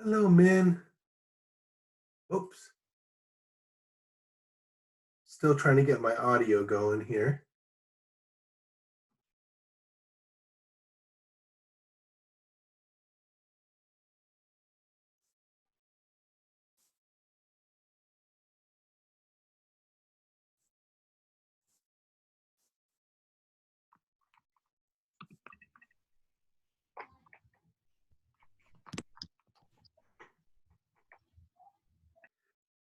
Hello, Min. Oops. Still trying to get my audio going here.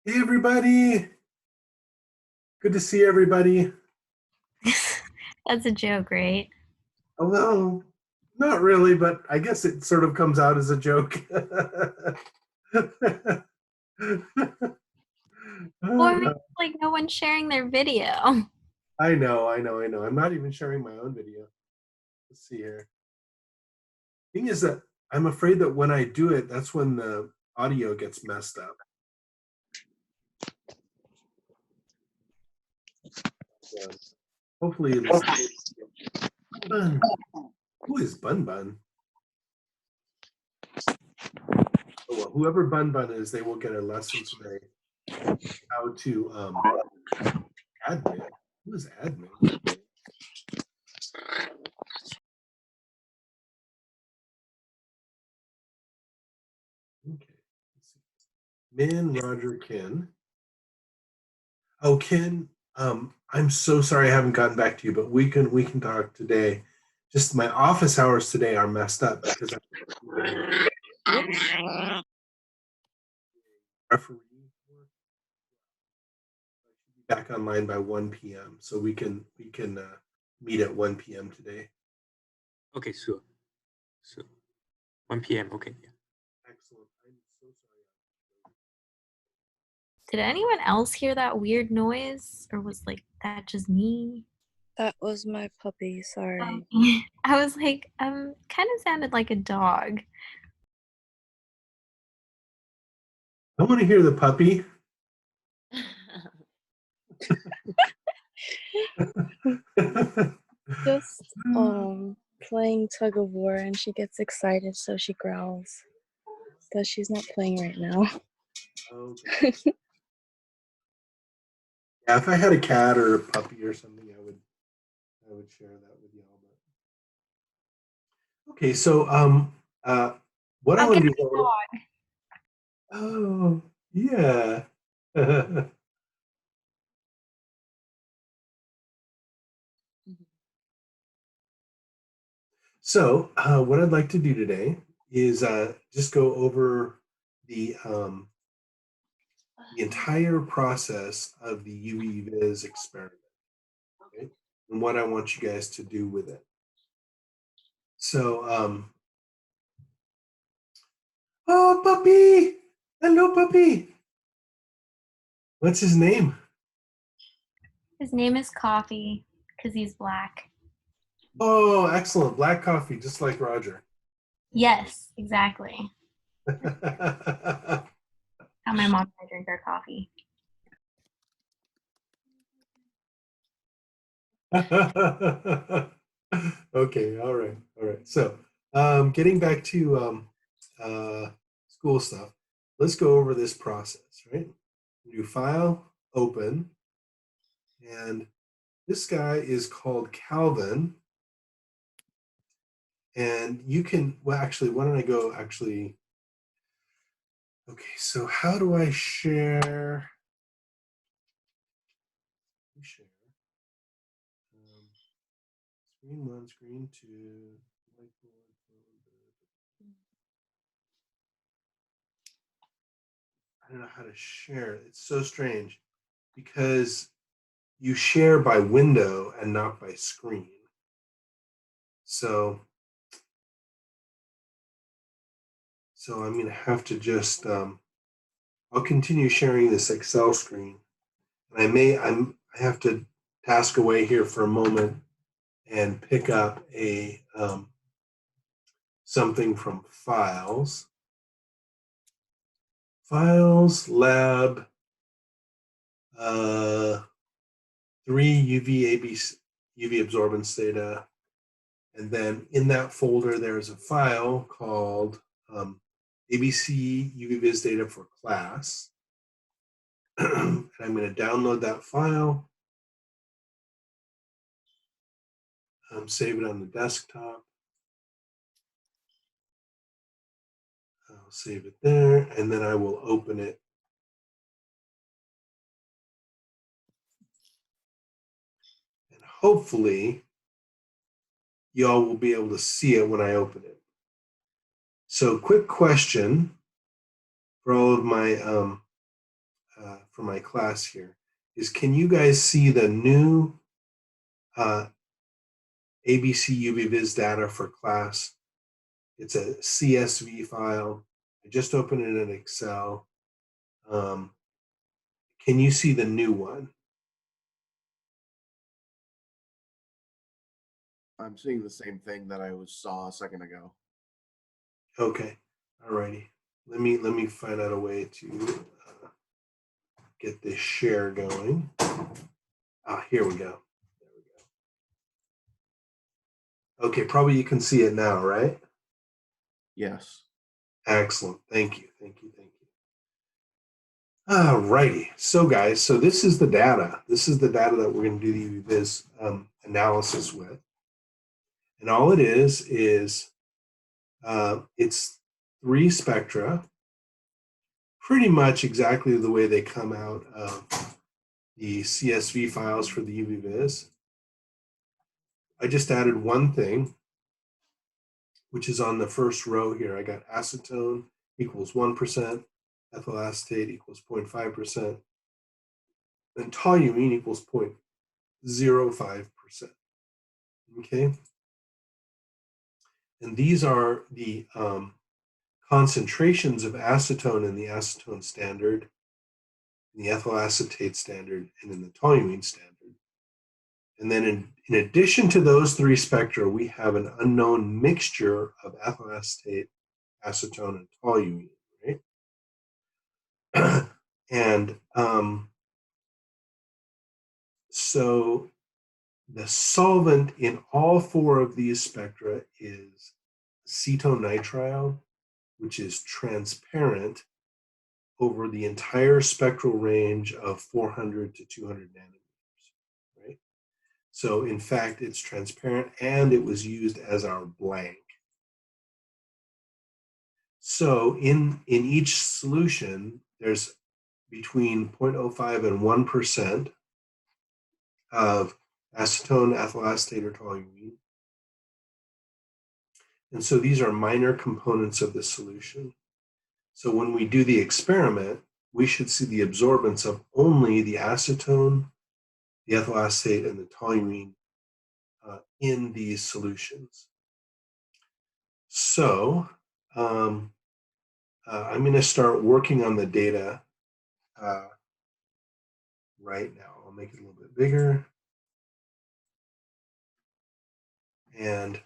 Hey, everybody. Good to see everybody. That's a joke, right? Oh, well, not really, but I guess it sort of comes out as a joke. Or maybe like no one's sharing their video. I know. I'm not even sharing my own video. Let's see here. Thing is that I'm afraid that when I do it, that's when the audio gets messed up. So hopefully it'll. Bun. Who is Bun Bun? Oh, well, whoever Bun Bun is, they will get a lesson today how to admin. Who is admin? Okay. Let's see. Min, Roger, Ken. Oh, Ken. I'm so sorry I haven't gotten back to you, but we can talk today. Just my office hours today are messed up because I'm referee work. I should be back online by 1 p.m. So we can meet at 1 p.m. today. Okay, sure. 1 p.m. Okay. Yeah. Excellent. I'm so sorry. Did anyone else hear that weird noise? Or was like that just me? That was my puppy, sorry. I was like, kind of sounded like a dog. I want to hear the puppy. Just playing tug of war and she gets excited so she growls. But she's not playing right now. Okay. Yeah, if I had a cat or a puppy or something, I would share that with y'all. But okay, so what I I'll want get to the do. dog. Oh yeah. So what I'd like to do today is just go over the entire process of the UV-VIS experiment, okay? And what I want you guys to do with it. So, oh, puppy! Hello, puppy! What's his name? His name is Coffee because he's black. Oh, excellent. Black coffee, just like Roger. Yes, exactly. How my mom and I drink our coffee. Okay, all right. So, getting back to school stuff, let's go over this process, right? New file, open, and this guy is called Calvin. And you can, well, actually, why don't I go actually, okay, so how do I share? Share. Screen one, screen two, whiteboard. I don't know how to share it. It's so strange because you share by window and not by screen. So I'm going to have to just, I'll continue sharing this Excel screen. And I have to task away here for a moment and pick up a something from files, lab, 3 UV absorbance data, and then in that folder there's a file called ABC-UV-VIS data for class. And I'm going to download that file. Save it on the desktop. I'll save it there, and then I will open it. And hopefully, y'all will be able to see it when I open it. So, quick question for all of my for my class here is: can you guys see the new ABC-UV-VIS data for class? It's a CSV file. I just opened it in Excel. Can you see the new one? I'm seeing the same thing that I saw a second ago. Okay, alrighty. Let me find out a way to get this share going. Here we go. There we go. Okay, probably you can see it now, right? Yes. Excellent. Thank you. Thank you. Thank you. Alrighty. So guys, so this is the data. This is the data that we're going to do the UV-VIS analysis with. And all it is it's 3 spectra, pretty much exactly the way they come out of the CSV files for the UV-VIS. I just added one thing, which is on the first row here. I got acetone equals 1%, ethyl acetate equals 0.5%, and toluene equals 0.05%. Okay? And these are the concentrations of acetone in the acetone standard, in the ethyl acetate standard, and in the toluene standard. And then in addition to those 3 spectra, we have an unknown mixture of ethyl acetate, acetone, and toluene, right? And so the solvent in all 4 of these spectra is acetonitrile, which is transparent over the entire spectral range of 400 to 200 nanometers, right? So in fact, it's transparent, and it was used as our blank. So in each solution, there's between 0.05 and 1% of acetone, ethyl acetate, or toluene. And so these are minor components of the solution. So when we do the experiment, we should see the absorbance of only the acetone, the ethyl acetate, and the toluene in these solutions. So I'm going to start working on the data right now. I'll make it a little bit bigger. And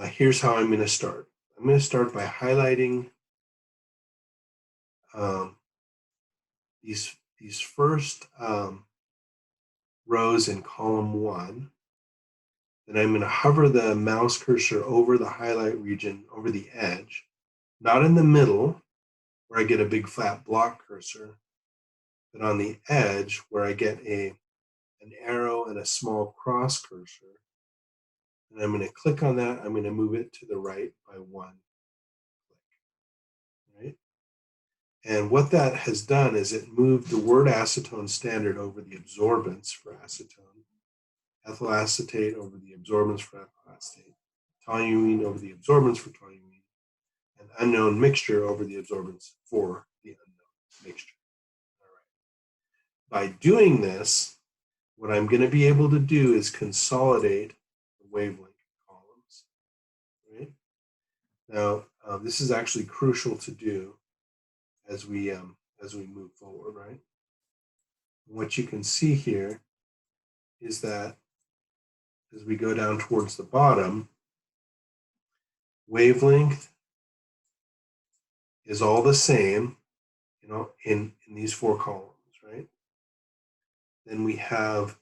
here's how I'm going to start. I'm going to start by highlighting these first rows in column 1. Then I'm going to hover the mouse cursor over the highlight region, over the edge, not in the middle where I get a big flat block cursor, but on the edge where I get an arrow and a small cross cursor. And I'm going to click on that. I'm going to move it to the right by 1 click, right? And what that has done is it moved the word acetone standard over the absorbance for acetone, ethyl acetate over the absorbance for ethyl acetate, toluene over the absorbance for toluene, and unknown mixture over the absorbance for the unknown mixture. All right. By doing this, what I'm going to be able to do is consolidate the wavelength columns. Right? Now, this is actually crucial to do as we move forward, right? And what you can see here is that as we go down towards the bottom, wavelength is all the same, in these 4 columns, right? Then we have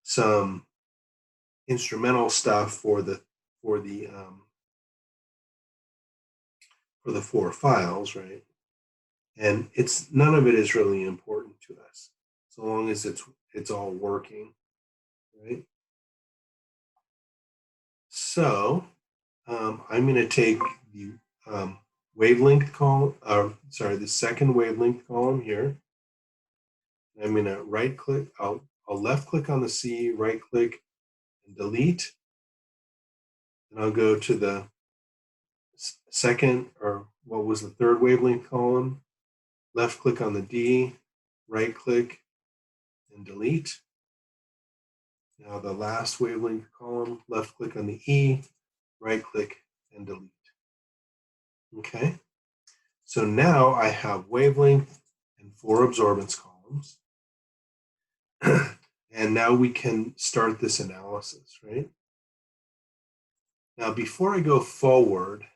some instrumental stuff for the for the 4 files, right? And none of it is really important to us, so long as it's all working, right? So I'm going to take the wavelength column, the second wavelength column here. I'm going to right click, I'll left click on the C, right click and delete. And I'll go to the second, or what was the third wavelength column, left click on the D, right click and delete. Now the last wavelength column, left click on the E, right click and delete. Okay, so now I have wavelength and 4 absorbance columns. And now we can start this analysis, right? Now, before I go forward,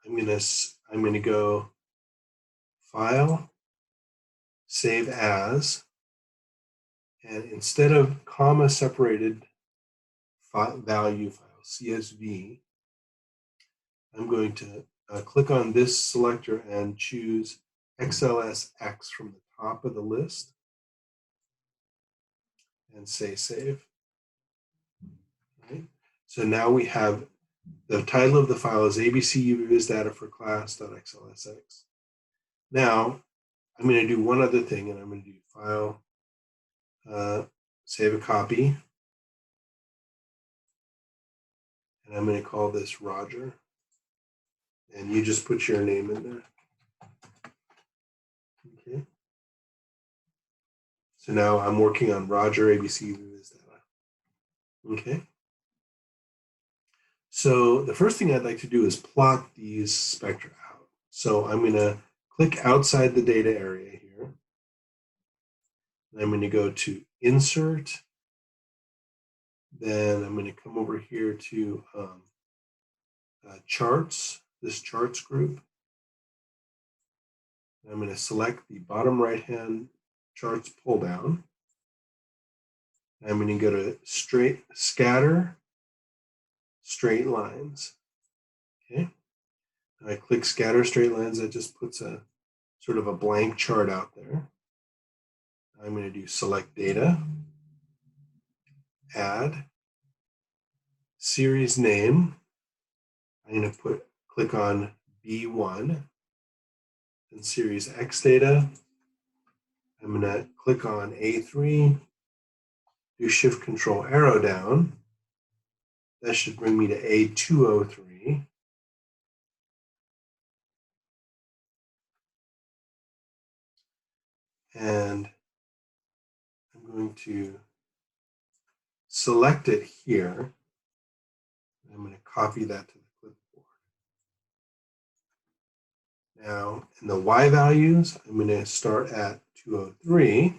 I'm going to go File, Save As, and instead of comma separated value file, CSV, I'm going to click on this selector and choose XLSX from the top of the list and say save. Right? So now we have the title of the file is ABC-UV-VIS data for class.xlsx. Now I'm going to do one other thing, and I'm going to do File, Save a Copy, and I'm going to call this Roger, and you just put your name in there. Okay. So now I'm working on Roger ABC-UV-VIS data. Okay. So the first thing I'd like to do is plot these spectra out. So I'm going to click outside the data area here. I'm going to go to Insert. Then I'm going to come over here to Charts, this Charts group. I'm going to select the bottom right-hand Charts pull down. I'm going to go to Scatter, Straight Lines. Okay. I click Scatter Straight Lines. That just puts a sort of a blank chart out there. I'm going to do Select Data, Add, Series Name. I'm going to click on B1 and Series X Data. I'm going to click on A3, do Shift Control arrow down. That should bring me to A203. And I'm going to select it here. I'm going to copy that to the clipboard. Now, in the Y values, I'm going to start at 203,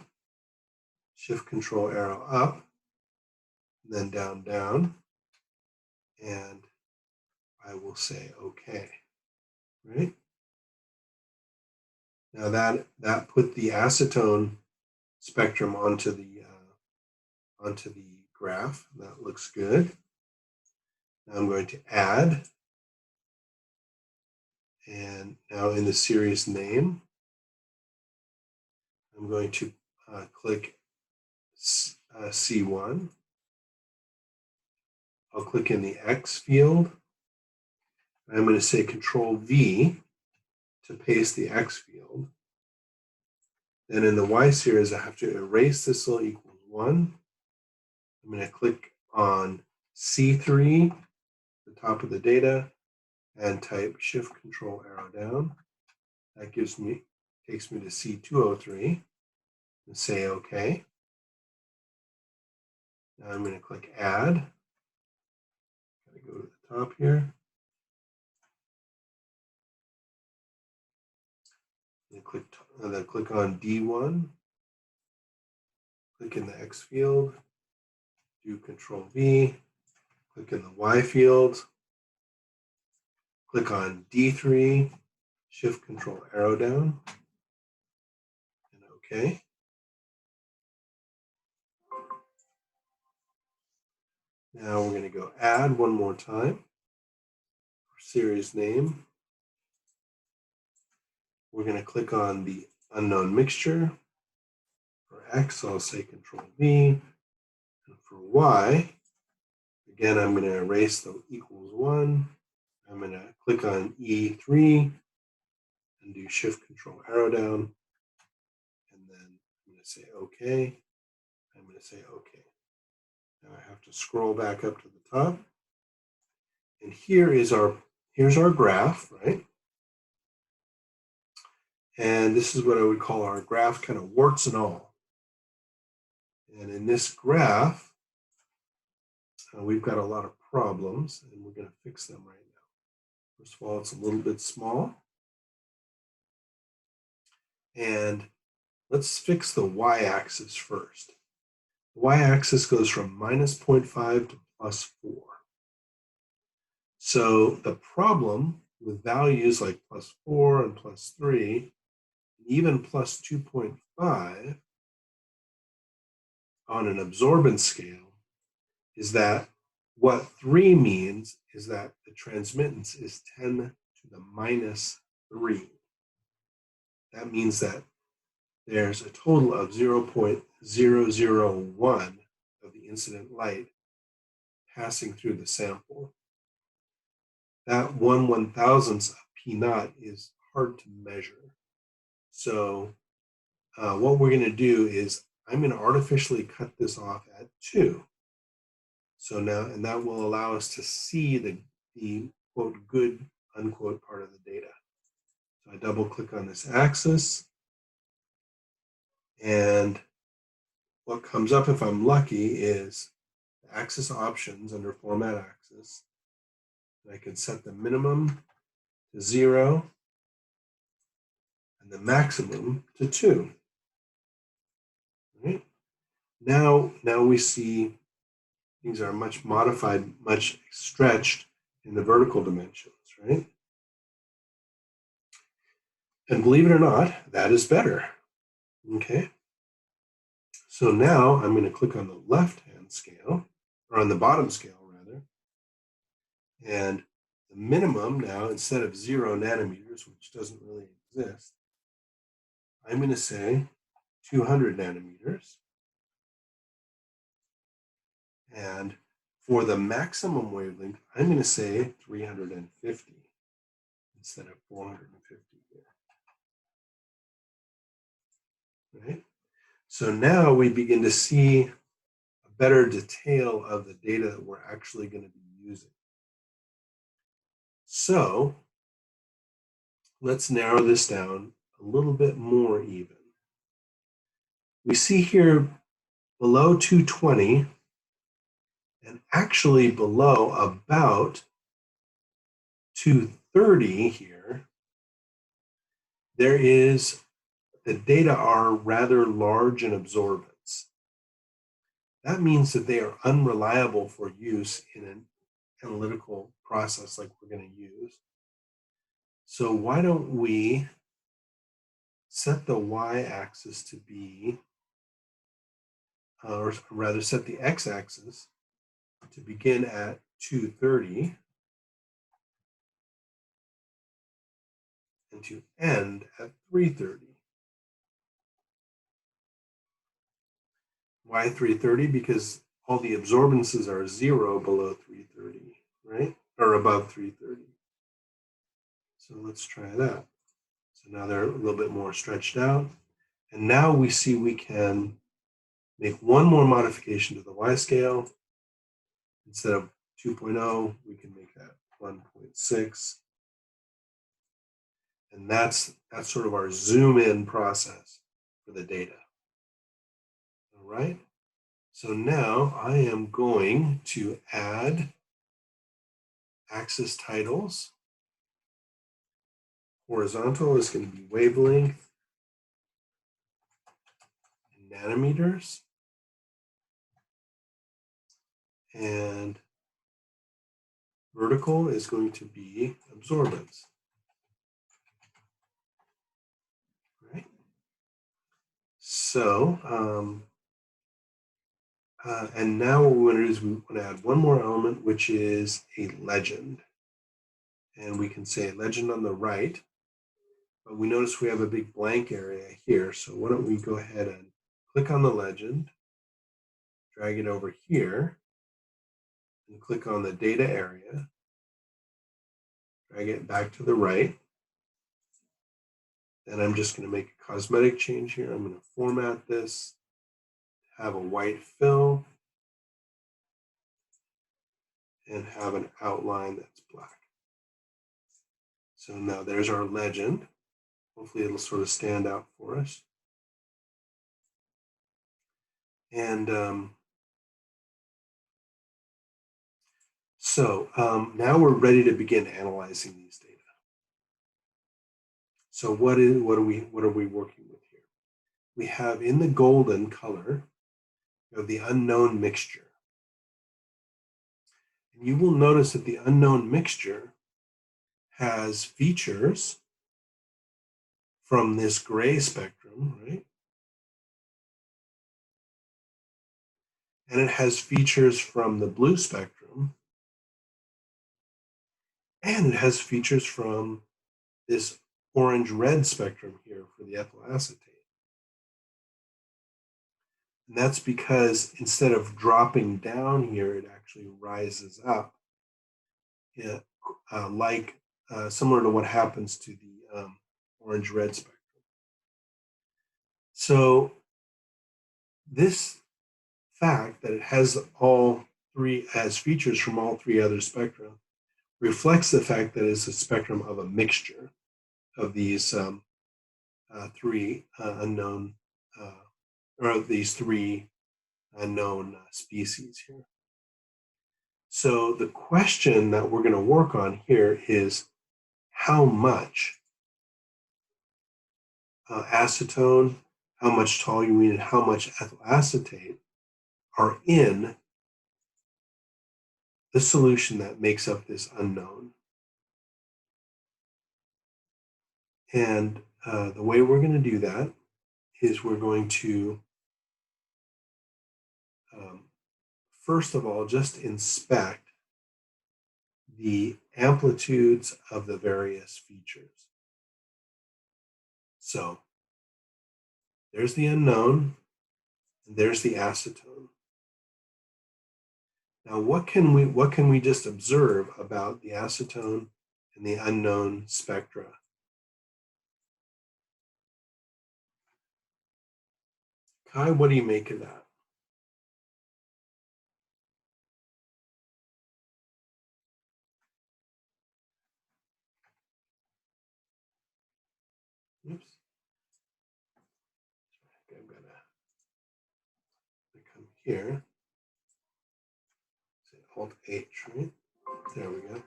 Shift Control arrow up, and then down, down, and I will say OK. Right? Now that put the acetone spectrum onto the graph. That looks good. Now I'm going to add, and now in the series name, I'm going to click C1. I'll click in the X field. I'm going to say Control V to paste the X field. Then in the Y series, I have to erase this little equals 1. I'm going to click on C3, the top of the data, and type Shift Control arrow down. That takes me to C203 and say OK. Now I'm going to click Add. Got to go to the top here. And click on D1. Click in the X field. Do Control V. Click in the Y field. Click on D3. Shift Control arrow down. And OK. Now we're going to go add one more time. Series name. we're going to click on the unknown mixture. For X, I'll say Control V. And for Y, again, I'm going to erase the equals 1. I'm going to click on E3 and do Shift Control arrow down. And then I'm going to say OK. I'm going to say OK. Now I have to scroll back up to the top. And here's our graph, right? And this is what I would call our graph, kind of warts and all. And in this graph, we've got a lot of problems, and we're going to fix them right now. First of all, it's a little bit small. And let's fix the y-axis first. The y-axis goes from minus 0.5 to plus 4. So the problem with values like plus 4 and plus 3, even plus 2.5 on an absorbance scale is that what 3 means is that the transmittance is 10 to the minus 3. That means that there's a total of 0.001 of the incident light passing through the sample. That 1/1000th of P naught is hard to measure. So what we're going to do is I'm going to artificially cut this off at 2. So now, and that will allow us to see the quote good unquote part of the data. So I double click on this axis, and what comes up if I'm lucky is the axis options under format axis. And I can set the minimum to 0 and the maximum to 2. Right? Now we see things are much modified, much stretched in the vertical dimensions, right? And believe it or not, that is better. Okay. So now I'm going to click on the left-hand scale, or on the bottom scale rather, and the minimum now, instead of 0 nanometers, which doesn't really exist, I'm going to say 200 nanometers. And for the maximum wavelength, I'm going to say 350 instead of 450 here. Right? So now we begin to see a better detail of the data that we're actually going to be using. So let's narrow this down a little bit more even. We see here below 220 and actually below about 230 here, there is, the data are rather large in absorbance. That means that they are unreliable for use in an analytical process like we're going to use. So why don't we set the y-axis to be, or rather set the x-axis to begin at 230 and to end at 330. Why 330? Because all the absorbances are 0 below 330, right? Or above 330. So let's try that. So now they're a little bit more stretched out. And now we see we can make one more modification to the y scale. Instead of 2.0, we can make that 1.6. And that's sort of our zoom in process for the data. All right. So now I am going to add axis titles. Horizontal is going to be wavelength in nanometers. And vertical is going to be absorbance. Right? So, and now what we want to do is we want to add one more element, which is a legend. And we can say legend on the right but we notice we have a big blank area here. So why don't we go ahead and click on the legend, drag it over here, and click on the data area, drag it back to the right. Then I'm just going to make a cosmetic change here. I'm going to format this, have a white fill, and have an outline that's black. So now there's our legend. Hopefully it'll sort of stand out for us. And now we're ready to begin analyzing these data. So what are we working with here? We have in the golden color, you have the unknown mixture. And you will notice that the unknown mixture has features from this gray spectrum, right? And it has features from the blue spectrum. And it has features from this orange-red spectrum here for the ethyl acetate. And that's because instead of dropping down here, it actually rises up, similar to what happens to the orange-red spectrum. So this fact that it has features from all three other spectra reflects the fact that it's a spectrum of a mixture of these three unknown these three unknown species here. So the question that we're going to work on here is how much acetone, how much toluene, and how much ethyl acetate are in the solution that makes up this unknown. And the way we're going to do that is we're going to, first of all, just inspect the amplitudes of the various features. So there's the unknown, and there's the acetone. Now, what can we just observe about the acetone and the unknown spectra? Kai, what do you make of that? Oops. I'm gonna come here. Say Alt H, right? There we go.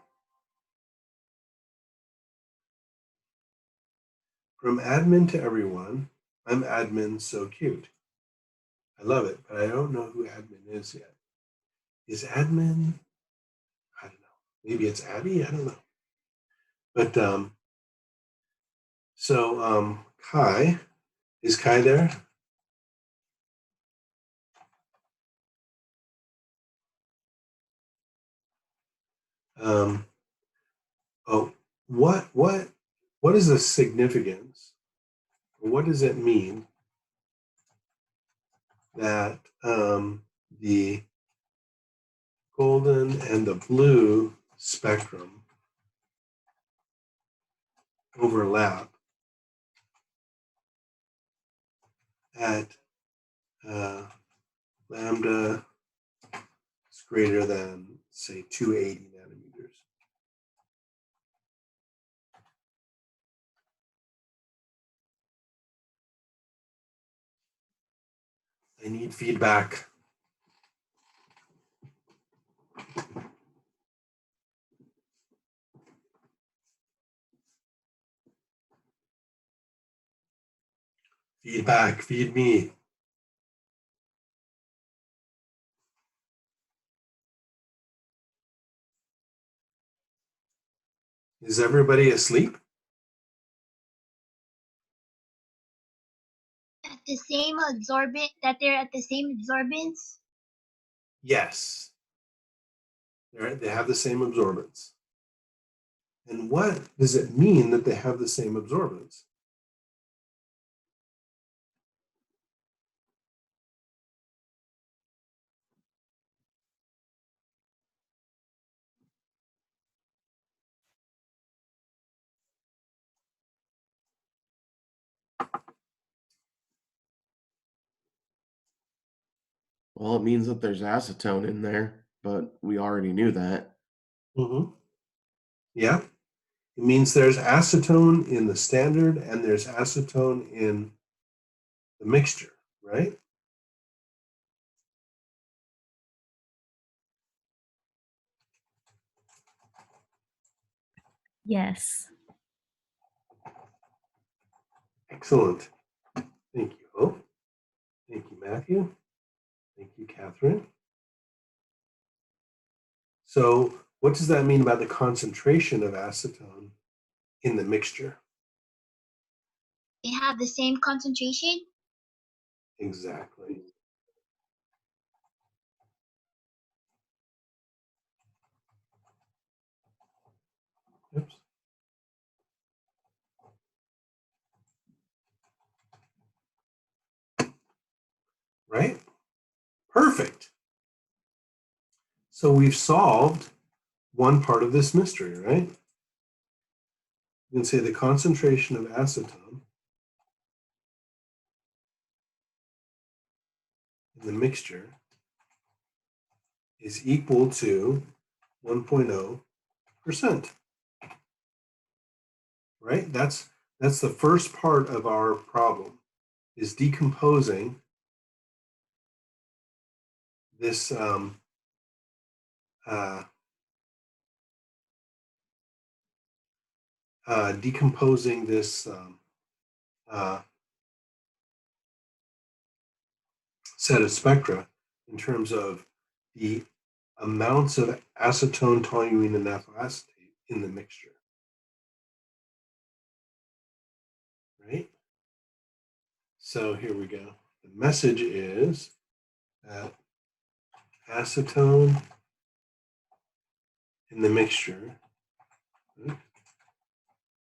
From admin to everyone, I'm admin so cute. I love it, but I don't know who admin is yet. Is admin? I don't know. Maybe it's Abby? I don't know. But Kai, is Kai there? What is the significance? What does it mean that the golden and the blue spectrum overlap at lambda is greater than, say, 280 nanometers? I need feedback. Feedback, feed me. Is everybody asleep? At the same absorbent, that they're at the same absorbance? Yes. They have the same absorbance. And what does it mean that they have the same absorbance? Well, it means that there's acetone in there, but we already knew that. Mm-hmm. Yeah. It means there's acetone in the standard and there's acetone in the mixture, right? Yes. Excellent. Thank you, Hope. Thank you, Matthew. Thank you, Catherine. So what does that mean about the concentration of acetone in the mixture? They have the same concentration? Exactly. Oops. Right? Perfect. So we've solved one part of this mystery, right? You can say the concentration of acetone in the mixture is equal to 1.0%. Right? That's the first part of our problem, is decomposing this decomposing this set of spectra in terms of the amounts of acetone, toluene, and methyl acetate in the mixture. Right? So here we go. The message is that acetone in the mixture, right,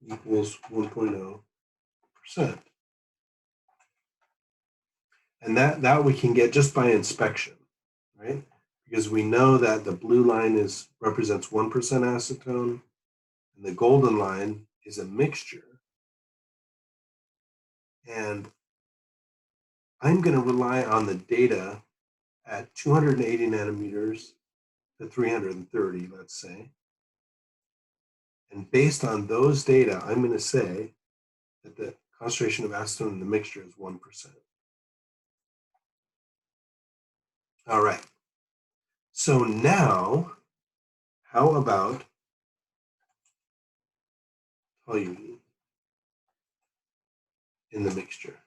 equals 1.0%. And that we can get just by inspection, right? Because we know that the blue line represents 1% acetone, and the golden line is a mixture. And I'm going to rely on the data at 280 nanometers to 330, let's say. And based on those data, I'm going to say that the concentration of acetone in the mixture is 1%. All right. So now, how about toluene in the mixture?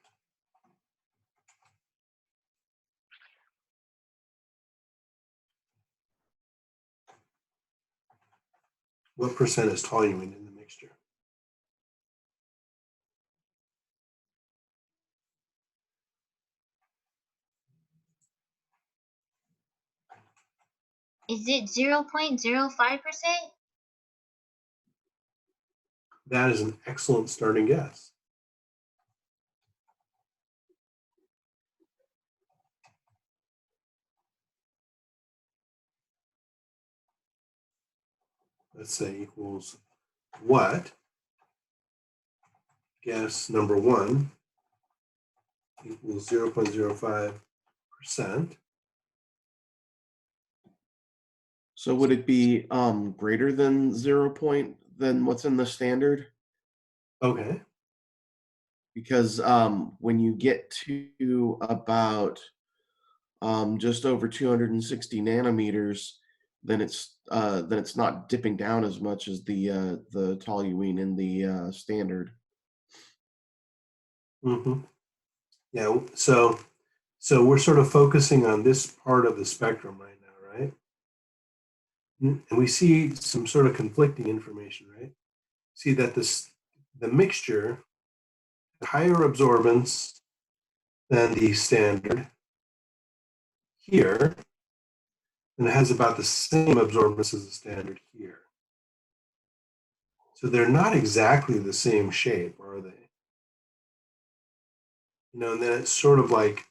What percent is toluene in the mixture? Is it 0.05%? That is an excellent starting guess. Let's say equals what? Guess number one equals 0.05%. So would it be greater than than what's in the standard? Okay. Because when you get to about just over 260 nanometers, then it's not dipping down as much as the toluene in the standard. Mm-hmm. Yeah. So we're sort of focusing on this part of the spectrum right now, right? And we see some sort of conflicting information, right? See that the mixture higher absorbance than the standard here, and it has about the same absorbance as the standard here. So they're not exactly the same shape, are they? You know, and then it's sort of like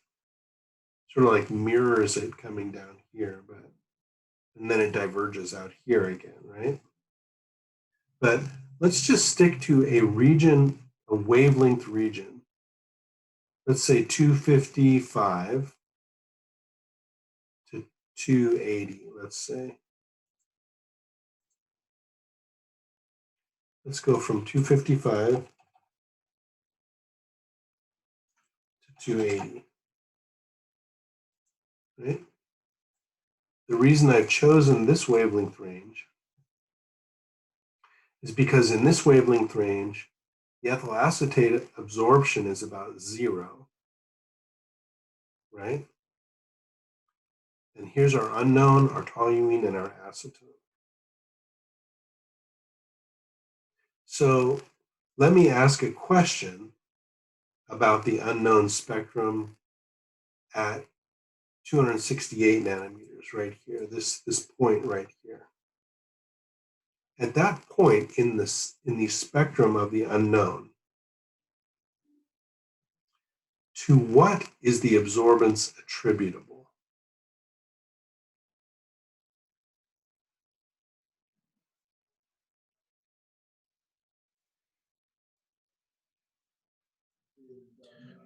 mirrors it coming down here, but and then it diverges out here again, right? But let's just stick to a region, a wavelength region. Let's say 255 to 280, let's say. Let's go from 255 to 280. Right? The reason I've chosen this wavelength range is because in this wavelength range, the ethyl acetate absorption is about 0, right? And here's our unknown, our toluene, and our acetone. So let me ask a question about the unknown spectrum at 268 nanometers right here, this point right here. At that point in the spectrum of the unknown, to what is the absorbance attributable?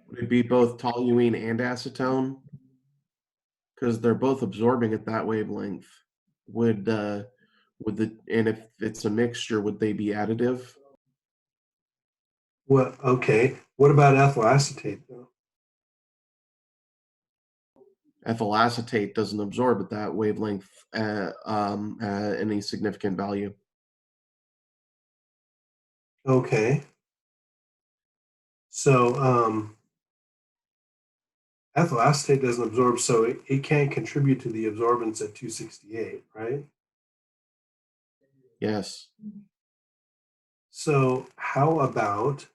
Would it be both toluene and acetone? Because they're both absorbing at that wavelength. Would and if it's a mixture, would they be additive? Well, okay. What about ethyl acetate though? Ethyl acetate doesn't absorb at that wavelength any significant value. Okay. So ethyl acetate doesn't absorb, so it can't contribute to the absorbance at 268, right? Yes. So how about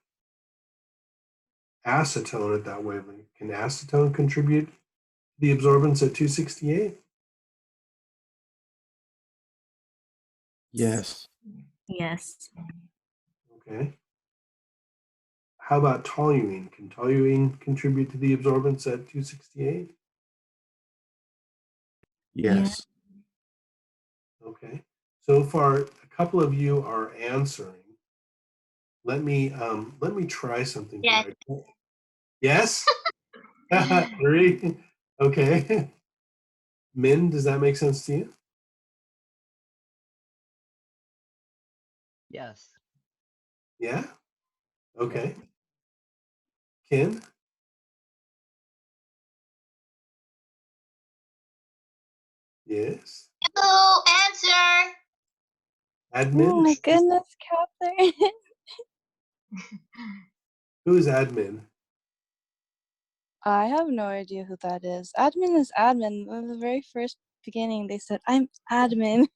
acetone at that wavelength? Can acetone contribute to the absorbance at 268? Yes. Yes. Okay. How about toluene? Can toluene contribute to the absorbance at 268? Yes. Okay. So far, a couple of you are answering. Let me try something Yes. here. Yes? 3. Okay. Min, does that make sense to you? Yes. Yeah? Okay. Ken? Yes. No answer. Admin? Oh my goodness, Catherine. Who is admin? I have no idea who that is. Admin is admin. At the very first beginning, they said, I'm admin.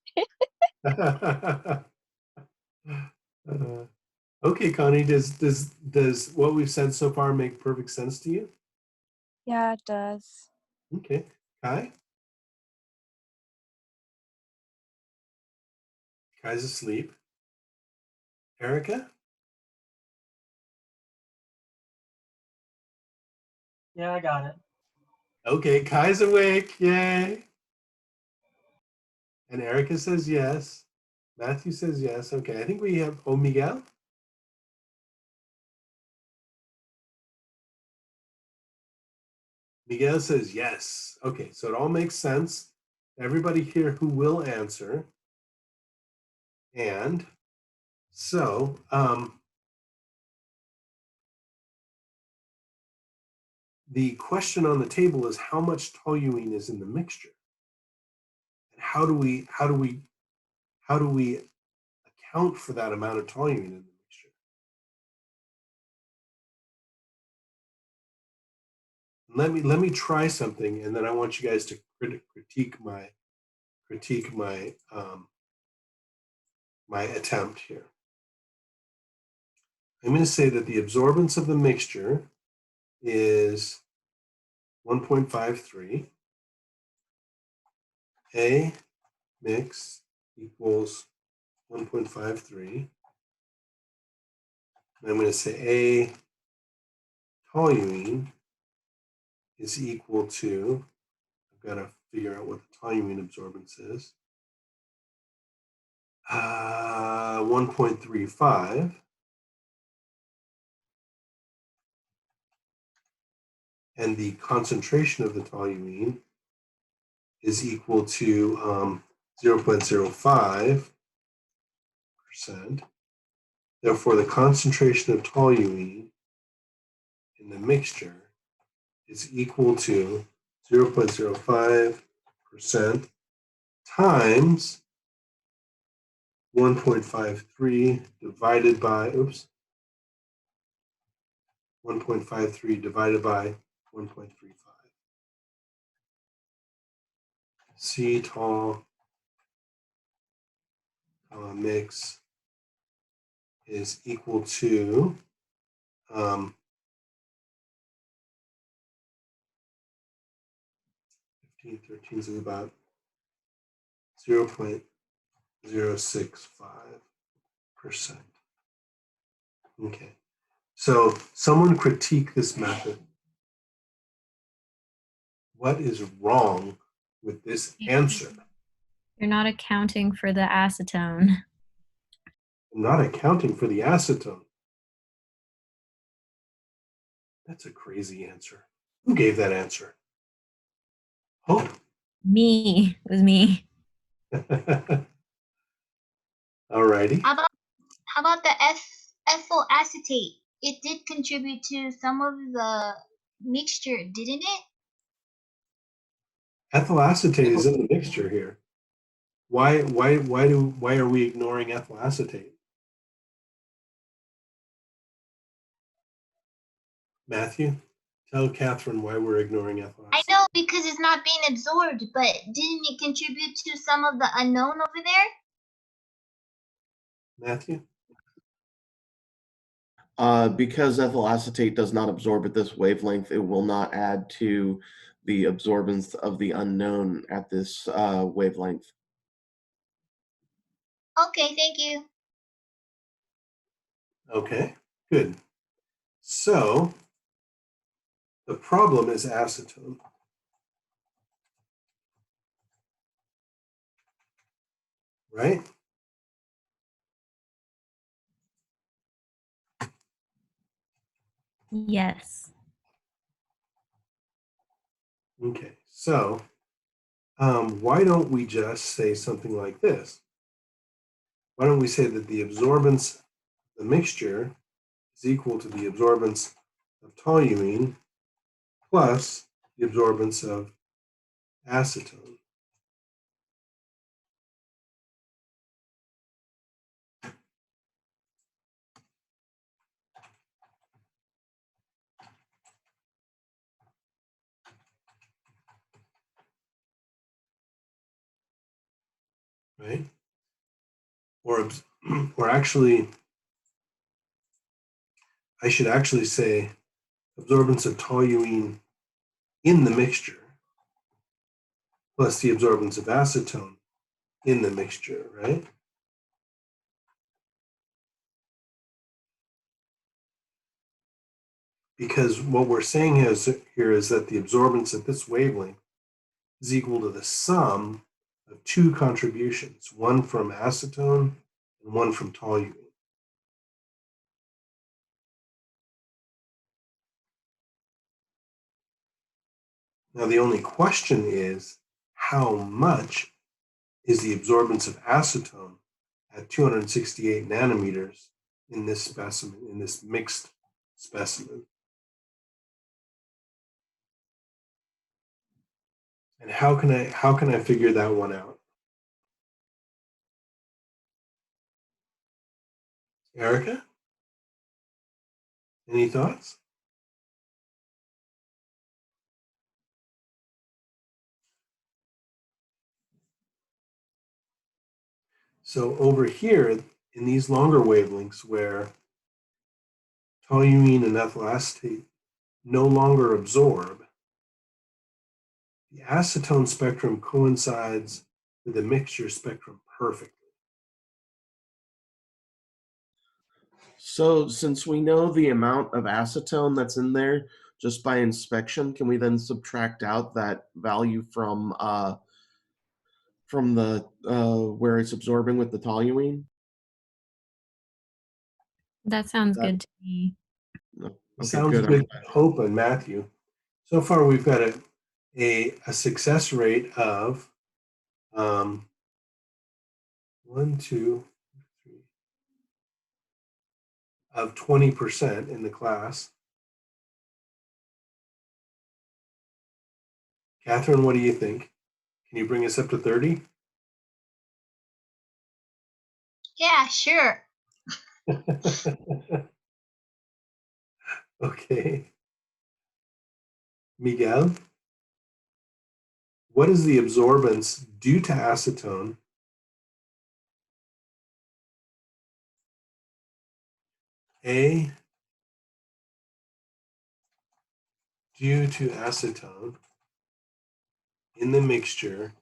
Okay, Connie, does what we've said so far make perfect sense to you? Yeah, it does. Okay. Kai? Kai's asleep. Erica? Yeah, I got it. Okay, Kai's awake. Yay. And Erica says yes. Matthew says yes. Okay, I think we have, oh, Miguel? Miguel says yes. Okay, so it all makes sense. Everybody here who will answer. And so, the question on the table is how much toluene is in the mixture? And how do we account for that amount of toluene in the mixture? Let me try something, and then I want you guys to critique my my attempt here. I'm going to say that the absorbance of the mixture is 1.53. A mix equals 1.53. I'm going to say A toluene is equal to, I've got to figure out what the toluene absorbance is, 1.35. And the concentration of the toluene is equal to 0.05%. Therefore, the concentration of toluene in the mixture is equal to 0.05% times 1.53 divided by, 1.53 divided by 1.35. C tol mix is equal to 13 is about 0.065%. Okay, so someone critique this method. What is wrong with this answer? You're not accounting for the acetone. I'm not accounting for the acetone. That's a crazy answer. Who gave that answer? Hope. Me. It was me. Alrighty. How about the ethyl acetate? It did contribute to some of the mixture, didn't it? Ethyl acetate is in the mixture here. Why are we ignoring ethyl acetate? Matthew, tell Catherine why we're ignoring ethyl I acetate. know, because it's not being absorbed, but didn't it contribute to some of the unknown over there? Matthew? Because ethyl acetate does not absorb at this wavelength, it will not add to the absorbance of the unknown at this wavelength. Okay, thank you. Okay, good. So the problem is acetone. Right? Yes. Okay, so why don't we just say something like this? Why don't we say that the absorbance, the mixture, is equal to the absorbance of toluene plus the absorbance of acetone. Right? Or actually, I should actually say absorbance of toluene in the mixture plus the absorbance of acetone in the mixture, right? Because what we're saying here is that the absorbance at this wavelength is equal to the sum of two contributions, one from acetone and one from toluene. Now, the only question is, how much is the absorbance of acetone at 268 nanometers in this specimen, in this mixed specimen? And how can I figure that one out? Erica? Any thoughts? So over here, in these longer wavelengths where toluene and ethyl acetate no longer absorb, the acetone spectrum coincides with the mixture spectrum perfectly. So since we know the amount of acetone that's in there just by inspection, can we then subtract out that value from the where it's absorbing with the toluene? That sounds That- good to me. No. Okay, Sounds good. good, Hope and Matthew. So far, we've got a success rate of 1, 2, 3 of 20% in the class. Catherine, what do you think? Can you bring us up to 30? Yeah, sure. Okay. Miguel, what is the absorbance due to acetone A due to acetone in the mixture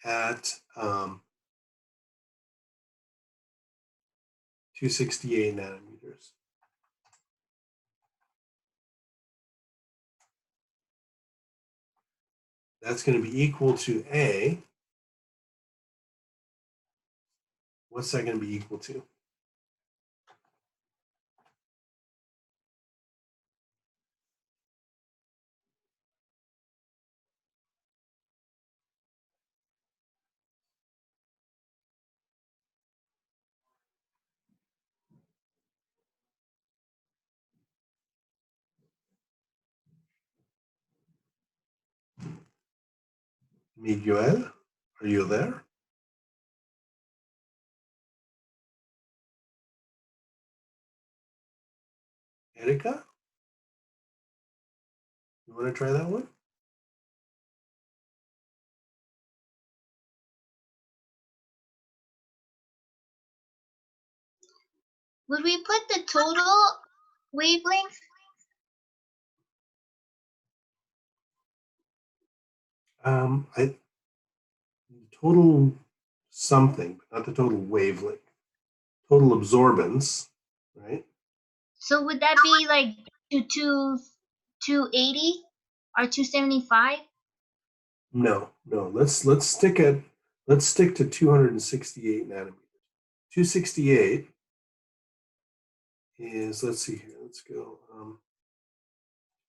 at 268 nanometers? That's going to be equal to A. What's that going to be equal to? Miguel, are you there? Erica, you want to try that one? Would we put the total wavelength? I total something, but not the total wavelength. Total absorbance, right? So would that be like 280 or 275? No. Let's stick to 268 nanometers. 268 is, let's see here. Let's go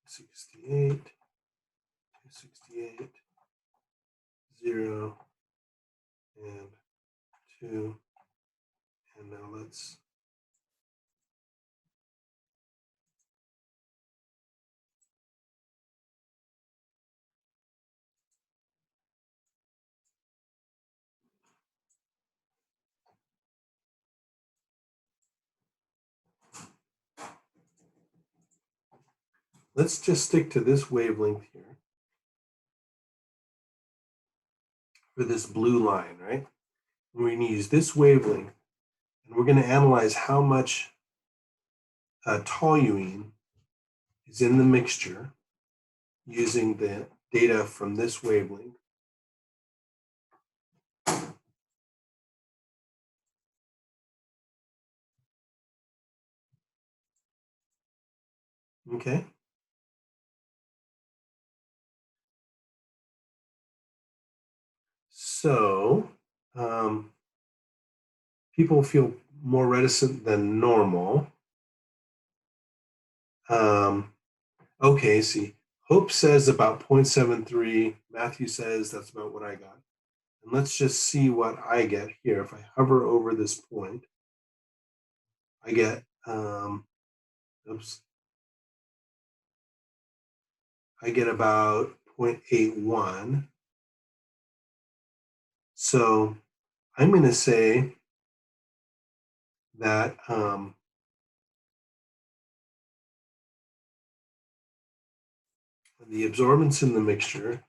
68, 268, 0, and 2. And now let's just stick to this wavelength here for this blue line, right? We're going to use this wavelength, and we're going to analyze how much toluene is in the mixture using the data from this wavelength. Okay. So people feel more reticent than normal. Okay, see, Hope says about 0.73. Matthew says that's about what I got. And let's just see what I get here. If I hover over this point, I get, I get about 0.81. So I'm going to say that the absorbance in the mixture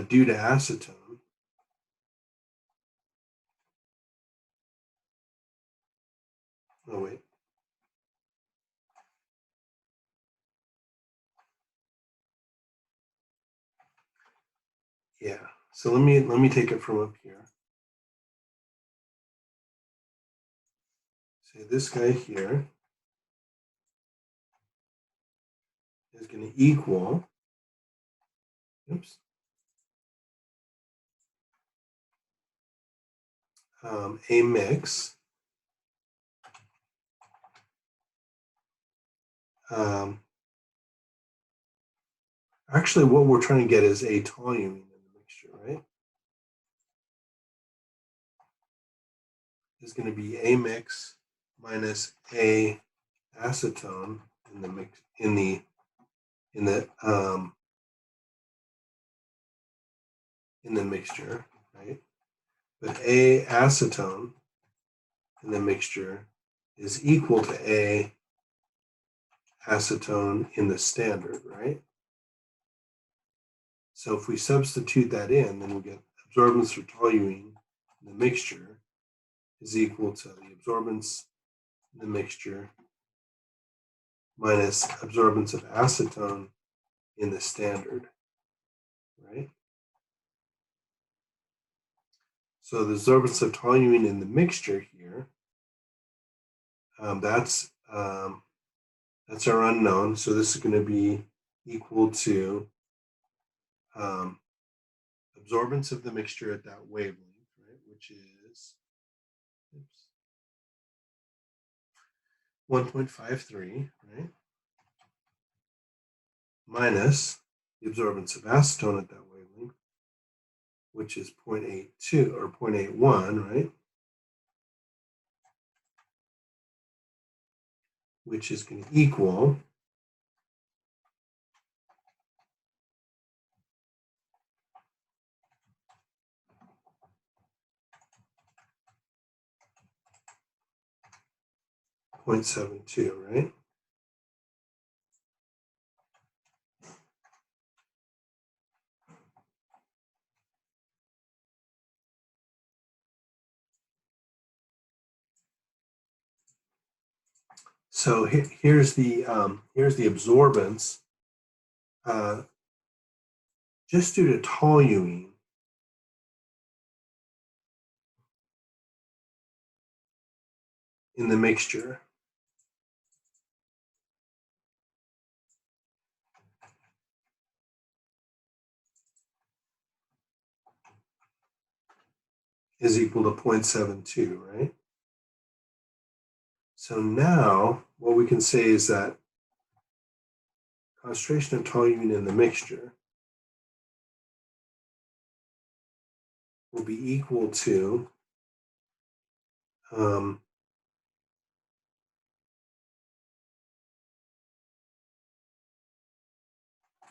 due to acetone oh wait, yeah, So let me take it from up here. Say this guy here is going to equal, oops, a mix actually what we're trying to get is a toluene in the mixture, right? Is going to be a mix minus a acetone in the mix in the mixture, right? But a acetone in the mixture is equal to a acetone in the standard, right? So if we substitute that in, then we get absorbance for toluene in the mixture is equal to the absorbance in the mixture minus absorbance of acetone in the standard, right? So the absorbance of toluene in the mixture here, that's our unknown. So this is going to be equal to absorbance of the mixture at that wavelength, right? Which is 1.53, right? Minus the absorbance of acetone at that wavelength, which is 0.82 or 0.81, right? Which is going to equal 0.72, right? So here's the absorbance just due to toluene. In the mixture. Is equal to 0.72, right? So now what we can say is that concentration of toluene in the mixture will be equal to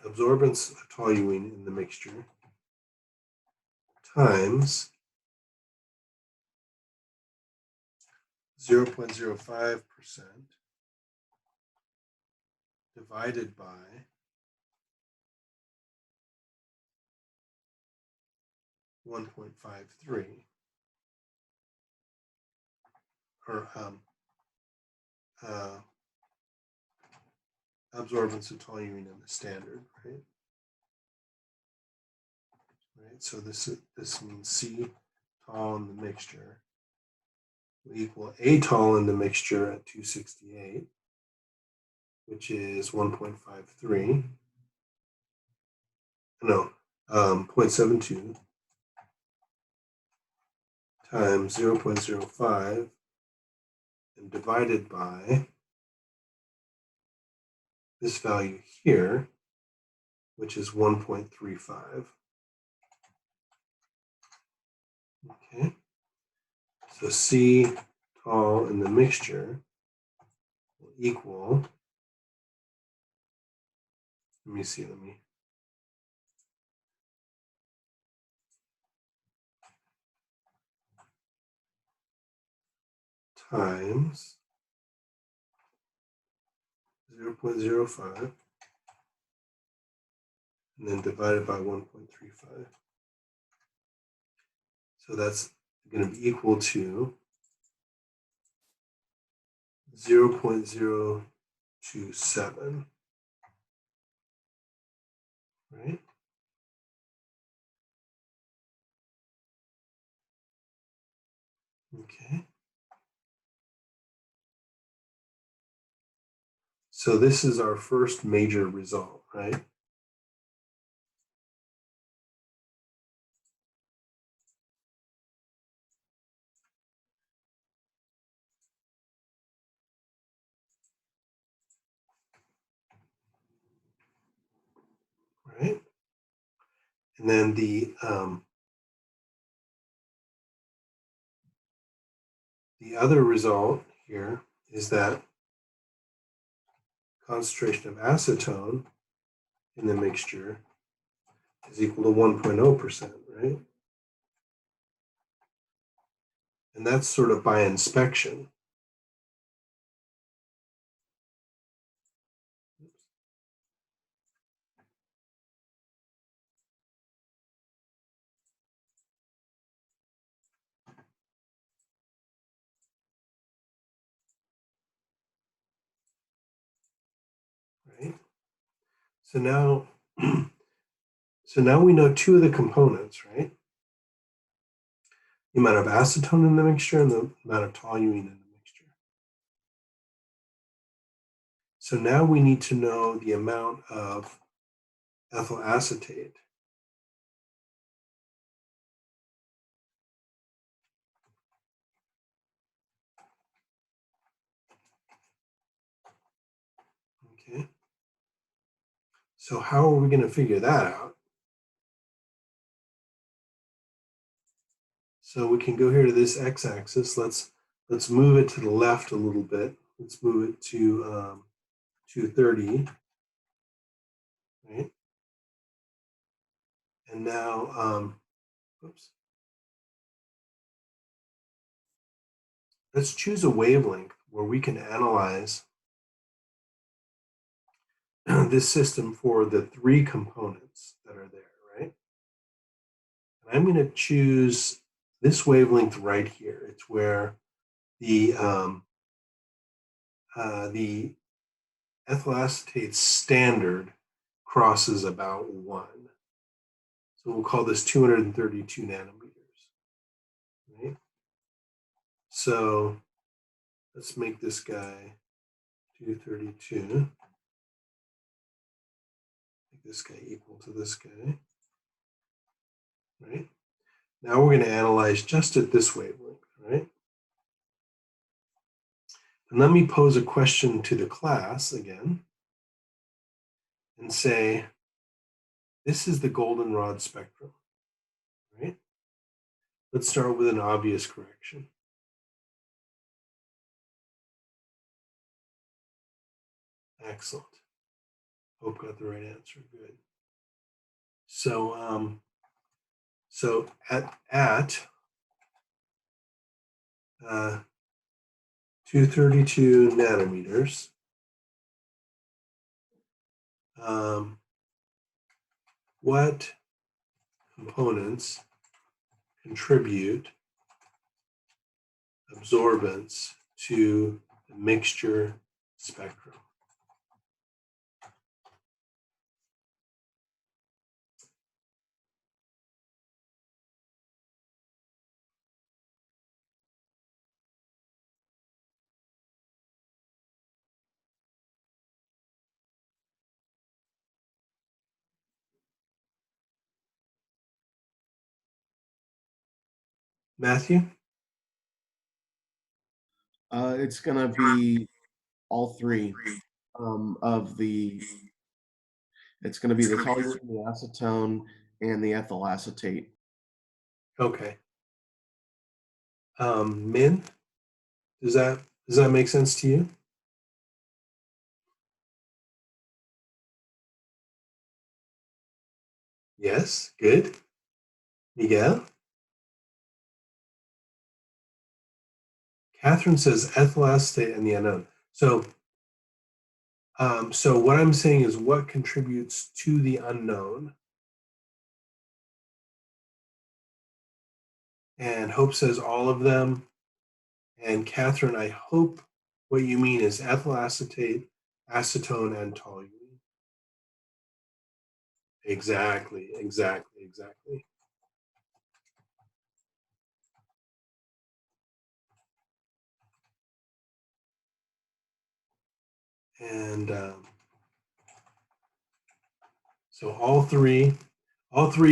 absorbance of toluene in the mixture times 0.05% divided by 1.53, or absorbance of toluene in the standard, right? Right. So this means C tol in the mixture will equal A tol in the mixture at 268, which is 1.53. No, 0.72 times 0.05 and divided by this value here, which is 1.35. Okay, so C tol in the mixture will equal, let me times 0.05 and then divided by 1.35. So that's going to be equal to 0.027, right? Okay. So this is our first major result, right? Right? And then the other result here is that concentration of acetone in the mixture is equal to 1.0%, right? And that's sort of by inspection. Right? So now, we know two of the components, right? The amount of acetone in the mixture and the amount of toluene in the mixture. So now we need to know the amount of ethyl acetate. Okay. So how are we going to figure that out? So we can go here to this x-axis. Let's move it to the left a little bit. Let's move it to 230, right? And now, oops. Let's choose a wavelength where we can analyze this system for the three components that are there, right? And I'm going to choose this wavelength right here. It's where the ethyl acetate standard crosses about 1. So we'll call this 232 nanometers, right? So let's make this guy 232. Make this guy equal to this guy, right? Now we're going to analyze just at this wavelength, right? And let me pose a question to the class again and say, this is the goldenrod spectrum, right? Let's start with an obvious correction. Excellent. Hope got the right answer. Good. So, at 232 nanometers, what components contribute absorbance to the mixture spectrum? Matthew? It's going to be all three of the. It's going to be the toluene, the acetone, and the ethyl acetate. Okay. Min, does that make sense to you? Yes, good. Miguel? Catherine says ethyl acetate and the unknown. So what I'm saying is what contributes to the unknown. And Hope says all of them. And Catherine, I hope what you mean is ethyl acetate, acetone, and toluene. Exactly. And so all three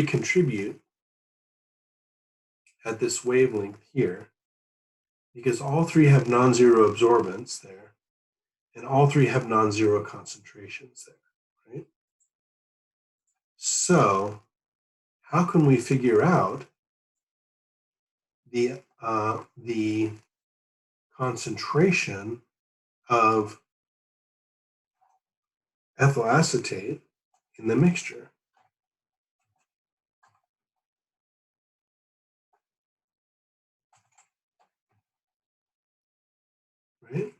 contribute at this wavelength here, because all three have non-zero absorbance there, and all three have non-zero concentrations there, right? So how can we figure out the concentration of ethyl acetate in the mixture? Right?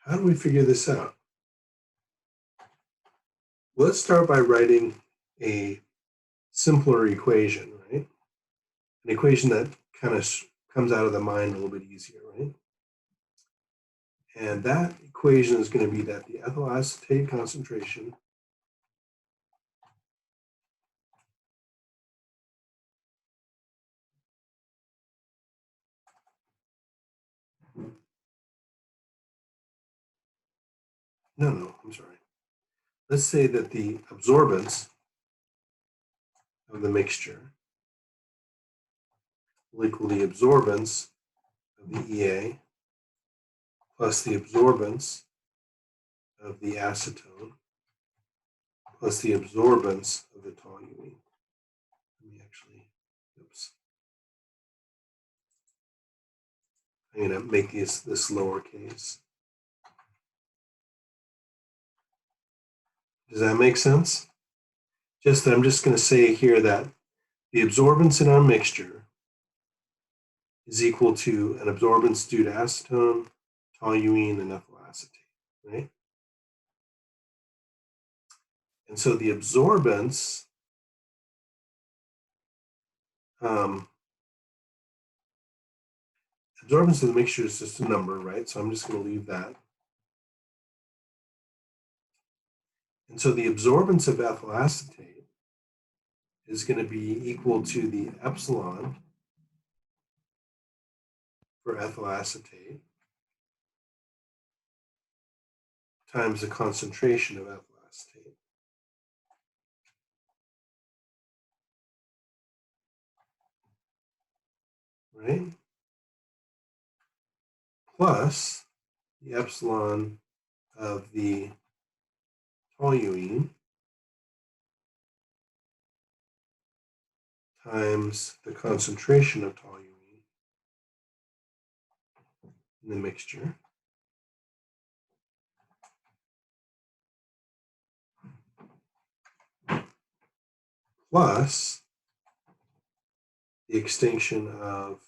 How do we figure this out? Let's start by writing a simpler equation, right? An equation that kind of comes out of the mind a little bit easier, right? And that equation is going to be that the ethyl acetate concentration I'm sorry. Let's say that the absorbance of the mixture will equal the absorbance of the EA plus the absorbance of the acetone plus the absorbance of the toluene. Let me actually, oops. I'm going to make this lowercase. Does that make sense? Just that I'm just going to say here that the absorbance in our mixture is equal to an absorbance due to acetone, toluene, and ethyl acetate, right? And so the absorbance absorbance of the mixture is just a number, right? So I'm just going to leave that. And so the absorbance of ethyl acetate is going to be equal to the epsilon for ethyl acetate times the concentration of ethyl acetate. Right? Plus the epsilon of the toluene times the concentration of toluene in the mixture. Plus the extinction of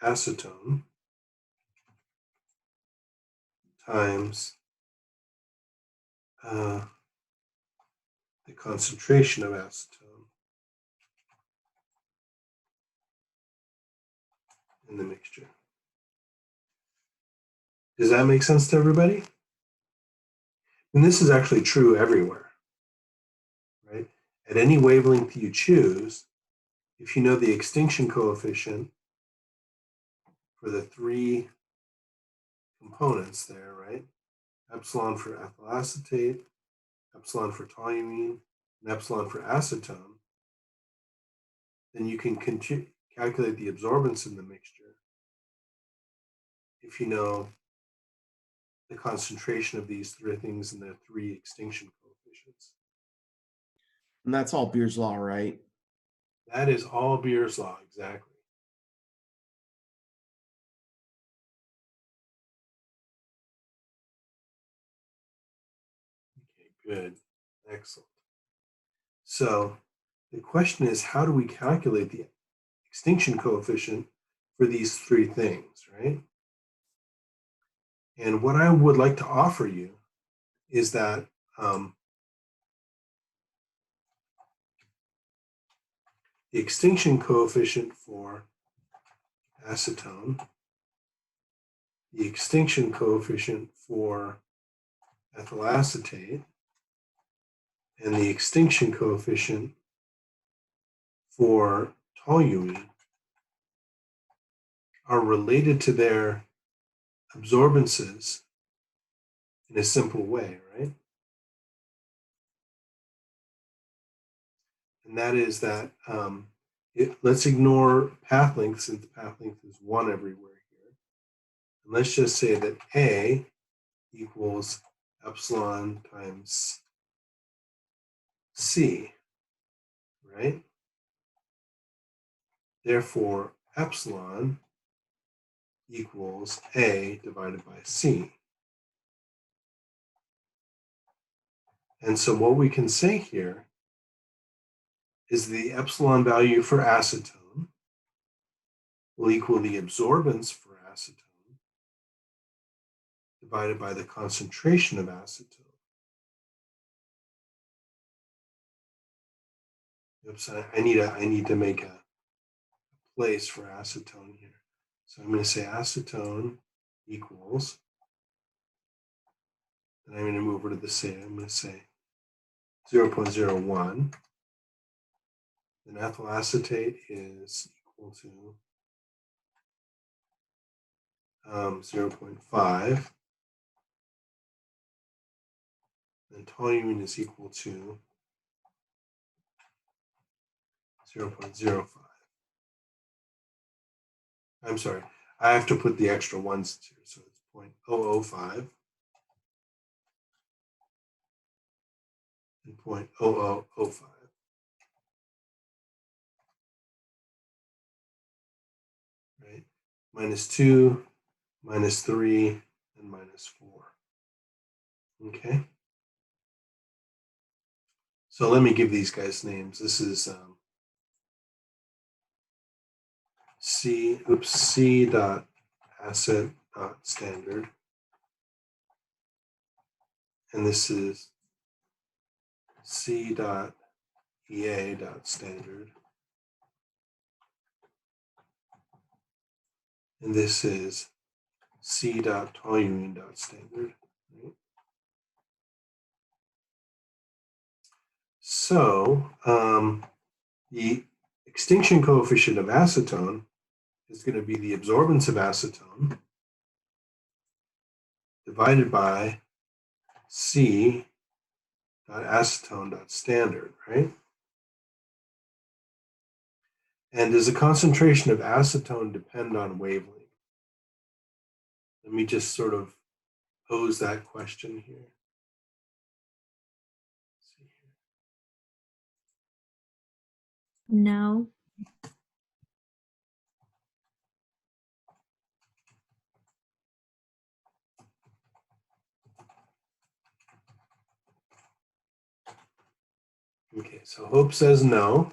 acetone times the concentration of acetone in the mixture. Does that make sense to everybody? And this is actually true everywhere, right? At any wavelength you choose, if you know the extinction coefficient for the three components there, right? Epsilon for ethyl acetate, epsilon for toluene, and epsilon for acetone, then you can calculate the absorbance in the mixture if you know the concentration of these three things and their three extinction coefficients. And that's all Beer's law, right? That is all Beer's law, exactly. Okay, good, excellent. So the question is, how do we calculate the extinction coefficient for these three things, right? And what I would like to offer you is that the extinction coefficient for acetone, the extinction coefficient for ethyl acetate, and the extinction coefficient for toluene are related to their absorbances in a simple way, right? And that is that let's ignore path length since path length is 1 everywhere here. And let's just say that A equals epsilon times C, right? Therefore, epsilon equals A divided by C. And so what we can say here is the epsilon value for acetone will equal the absorbance for acetone divided by the concentration of acetone. Oops, I need to make a place for acetone here. So I'm going to say acetone equals, and I'm going to move over to the say, I'm going to say 0.01. Then ethyl acetate is equal to 0.5. Then toluene is equal to 0.05. I'm sorry, I have to put the extra ones here, so it's 0.005 and 0.0005. Right? -2, -3, and -4. Okay. So let me give these guys names. This is C dot asset dot standard, and this is C dot EA dot standard, and this is C dot toluene dot standard. Right? So the extinction coefficient of acetone is going to be the absorbance of acetone divided by C dot acetone dot standard, right? And does the concentration of acetone depend on wavelength? Let me just sort of pose that question here. No. Okay, so Hope says no.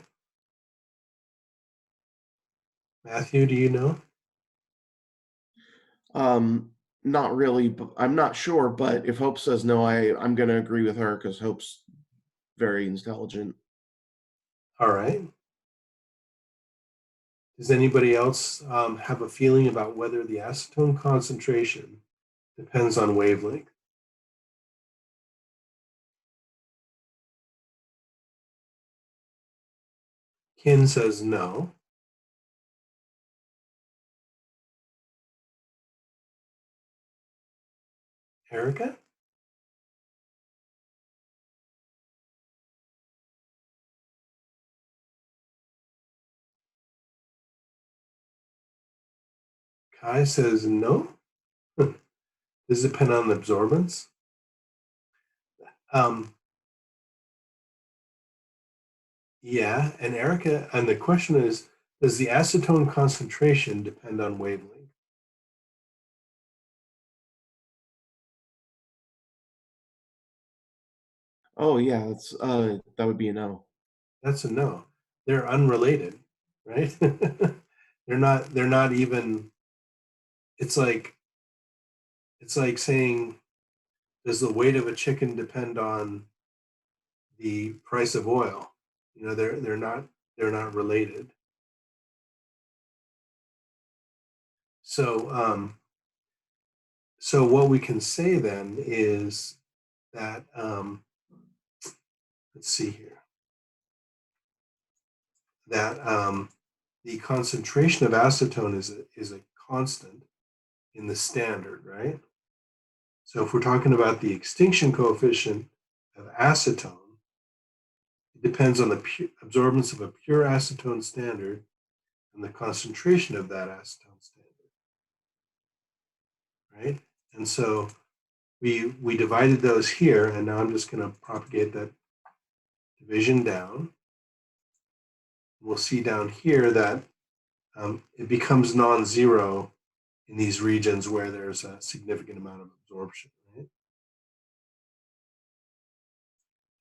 Matthew, do you know? Not really, but I'm not sure. But if Hope says no, I'm going to agree with her because Hope's very intelligent. All right. Does anybody else have a feeling about whether the acetone concentration depends on wavelength? Ken says no. Erica? Kai says no. Does it depend on the absorbance? Yeah, and Erica, and the question is, does the acetone concentration depend on wavelength? Oh yeah, that's that would be a no. That's a no. They're unrelated, right? They're not even, it's like saying, does the weight of a chicken depend on the price of oil? You know, they're not related. So so what we can say then is that let's see here, that the concentration of acetone is a constant in the standard, right? So if we're talking about the extinction coefficient of acetone, it depends on the absorbance of a pure acetone standard and the concentration of that acetone standard, right? And so we divided those here, and now I'm just going to propagate that division down. We'll see down here that it becomes non-zero in these regions where there's a significant amount of absorption, right?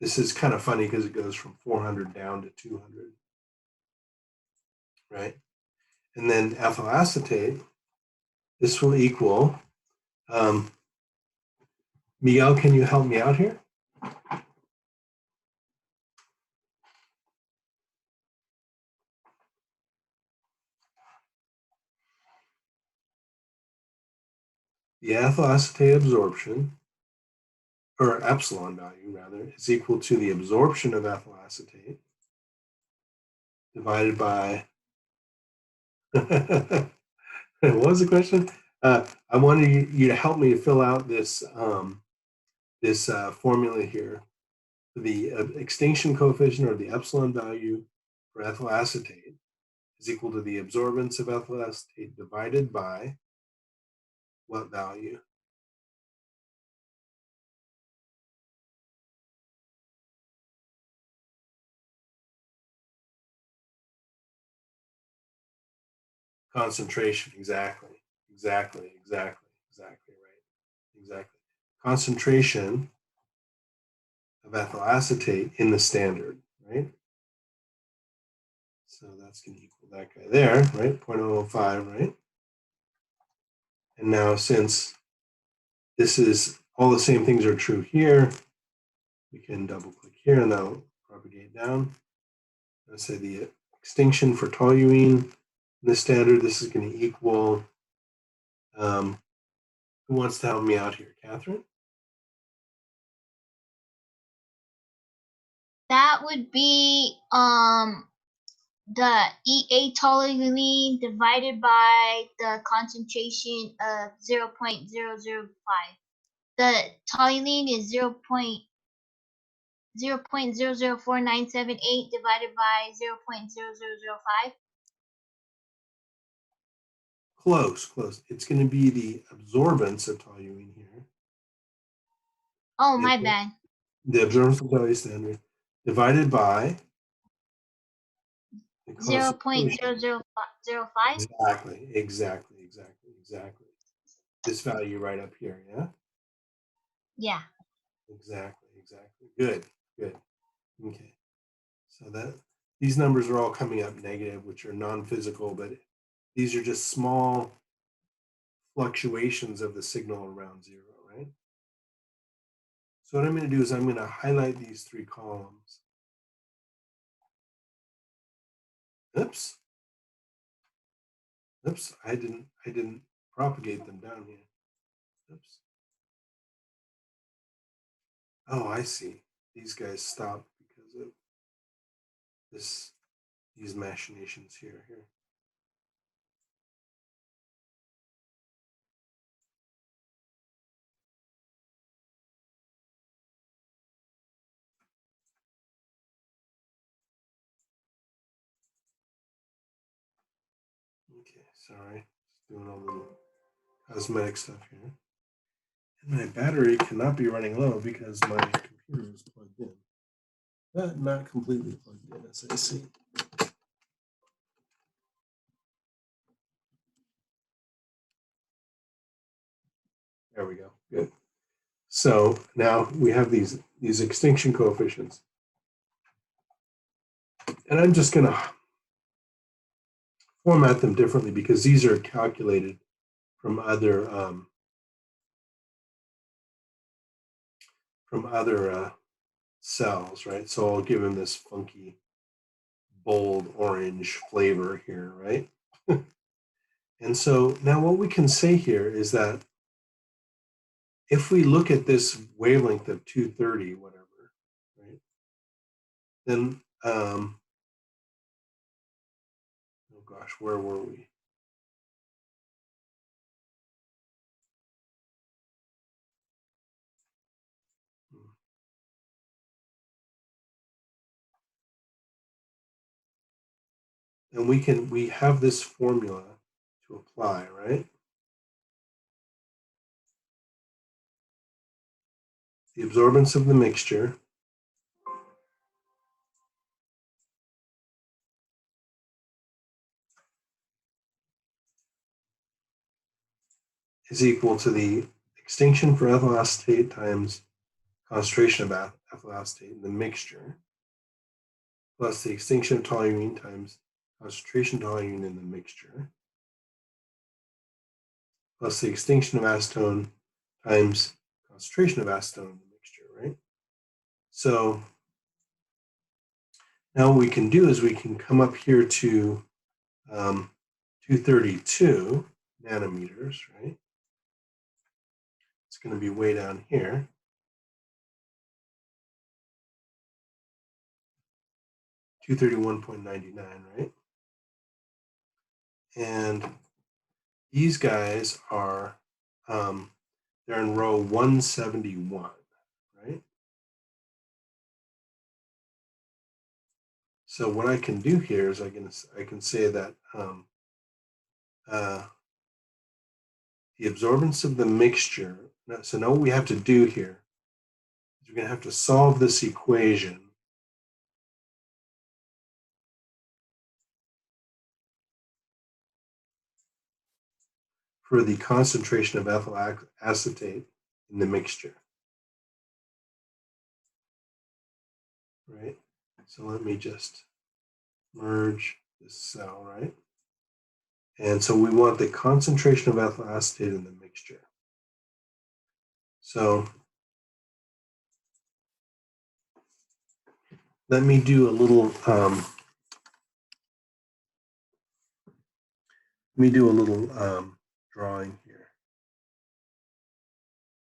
This is kind of funny because it goes from 400 down to 200, right? And then ethyl acetate, this will equal, Miguel, can you help me out here? The ethyl acetate absorption, or epsilon value rather, is equal to the absorption of ethyl acetate divided by, what was the question? I wanted you to help me fill out this, this formula here. The extinction coefficient, or the epsilon value for ethyl acetate, is equal to the absorbance of ethyl acetate divided by what value? Concentration, exactly right, exactly. Concentration of ethyl acetate in the standard, right? So that's going to equal that guy there, right? 0.005, right? And now since this is all the same things are true here, we can double click here and that'll propagate down. Let's say the extinction for toluene in the standard, this is going to equal, who wants to help me out here? Catherine? That would be the EA toluene divided by the concentration of 0.005. The toluene is 0.004978 divided by 0.0005. Close. It's going to be the absorbance of toluene here. Oh, my bad. The absorbance of toluene standard divided by 0.0005. Exactly. This value right up here, yeah? Yeah. Exactly. Good. Okay. So that these numbers are all coming up negative, which are non-physical, but these are just small fluctuations of the signal around zero, right? So what I'm going to do is I'm going to highlight these three columns. Oops, I didn't propagate them down here. Oops. Oh, I see. These guys stopped because of these machinations here. Okay, sorry. Just doing a little cosmetic stuff here. And my battery cannot be running low because my computer is plugged in. But not completely plugged in, as I see. There we go. Good. So now we have these extinction coefficients. And I'm just going to format them differently because these are calculated from other cells, right? So I'll give them this funky, bold orange flavor here, right? And so now what we can say here is that if we look at this wavelength of 230, whatever, right, then, oh gosh, where were we? And we have this formula to apply, right? The absorbance of the mixture is equal to the extinction for ethyl acetate times concentration of ethyl acetate in the mixture, plus the extinction of toluene times concentration of toluene in the mixture, plus the extinction of acetone times concentration of acetone in the mixture, right? So now what we can do is we can come up here to 232 nanometers, right? It's going to be way down here. 231.99, right? And these guys are, they're in row 171, right? So what I can do here is I can say that the absorbance of the mixture. So now what we have to do here is we're going to have to solve this equation for the concentration of ethyl acetate in the mixture, right? So let me just merge this cell, right? And so we want the concentration of ethyl acetate in the mixture. So let me do a little drawing here.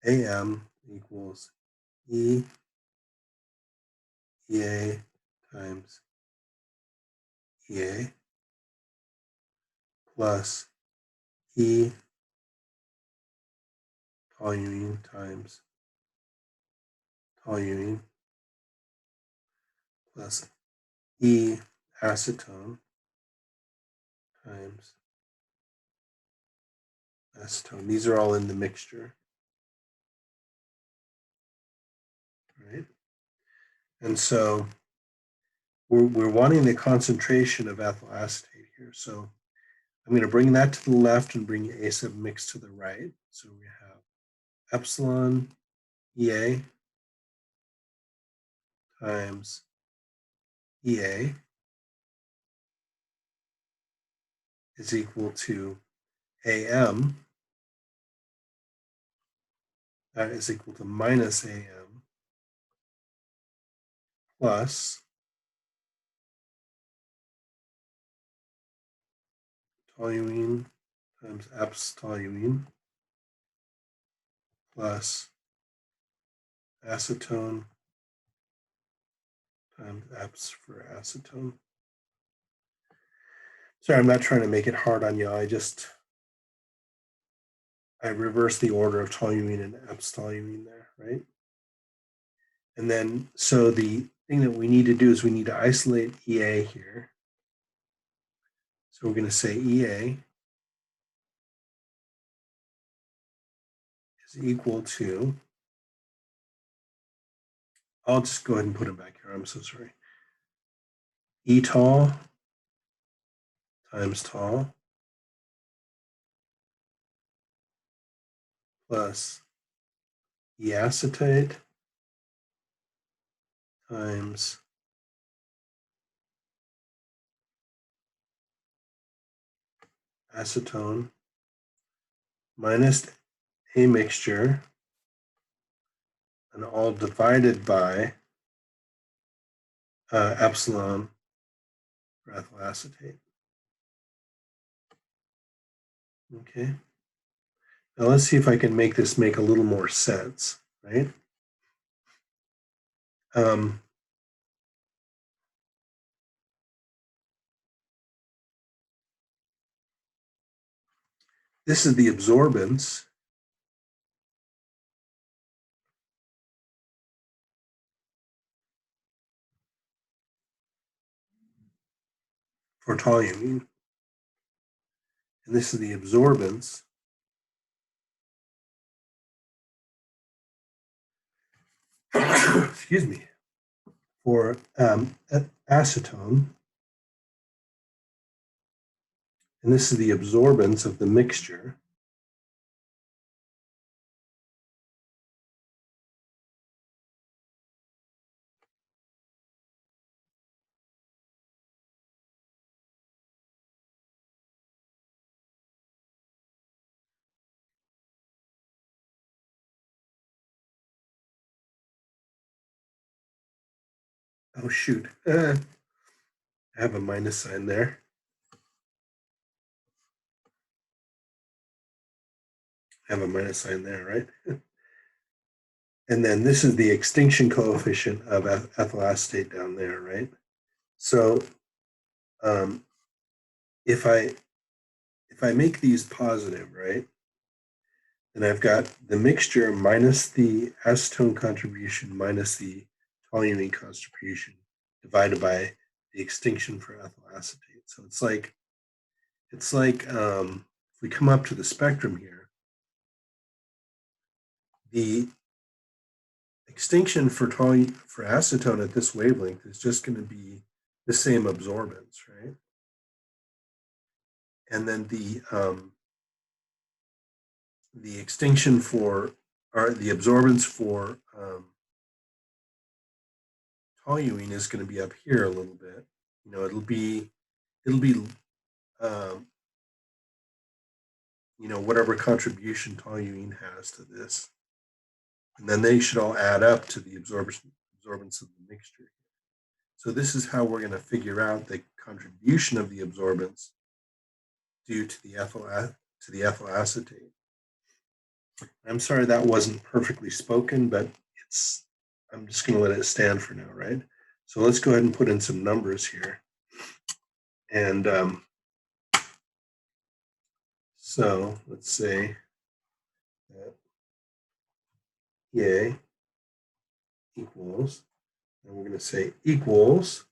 AM equals EA times EA plus E toluene times toluene plus E acetone times acetone. These are all in the mixture, right? And so we're wanting the concentration of ethyl acetate here. So I'm going to bring that to the left and bring A sub mix to the right. So we have epsilon EA times EA is equal to AM, that is equal to minus AM plus toluene times EPS toluene plus acetone times EPS for acetone. Sorry, I'm not trying to make it hard on you. I reverse the order of toluene and EPS toluene there, right? And then, so the thing that we need to do is we need to isolate EA here. So we're going to say EA is equal to, I'll just go ahead and put it back here. I'm so sorry. E tol times tol plus E acetate times acetone minus a mixture and all divided by epsilon for ethyl acetate. Okay. Now let's see if I can make this make a little more sense, right? This is the absorbance for toluene. And this is the absorbance excuse me, for acetone. And this is the absorbance of the mixture oh shoot, I have a minus sign there. I have a minus sign there, right? And then this is the extinction coefficient of ethyl acetate down there, right? So if I make these positive, right, then I've got the mixture minus the acetone contribution minus the toluene contribution divided by the extinction for ethyl acetate. So it's like if we come up to the spectrum here, the extinction for acetone at this wavelength is just going to be the same absorbance, right? And then the extinction for, or the absorbance for toluene is going to be up here a little bit. You know, it'll be you know, whatever contribution toluene has to this, and then they should all add up to the absorbance of the mixture. So this is how we're going to figure out the contribution of the absorbance due to the ethyl acetate. I'm sorry that wasn't perfectly spoken, but I'm just going to let it stand for now, right? So let's go ahead and put in some numbers here. And so let's say that EA equals, and we're going to say equals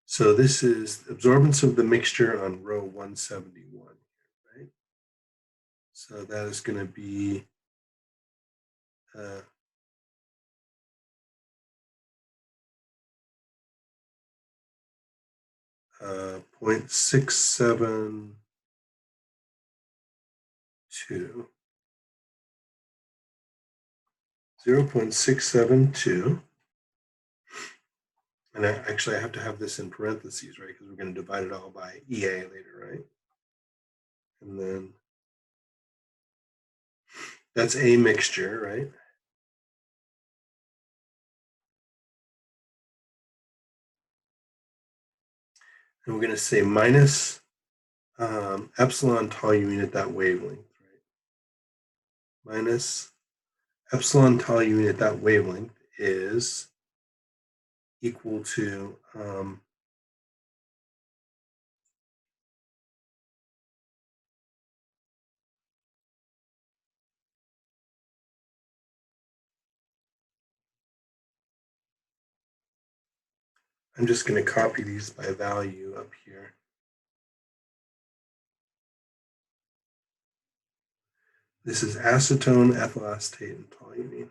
so this is absorbance of the mixture on row 171, right? So that is going to be 0.672. 0.672. And actually, I have to have this in parentheses, right? Because we're going to divide it all by EA later, right? And then that's a mixture, right? And we're going to say minus epsilon toluene at that wavelength, right? Minus epsilon toluene at that wavelength is equal to I'm just going to copy these by value up here. This is acetone, ethyl acetate, and toluene.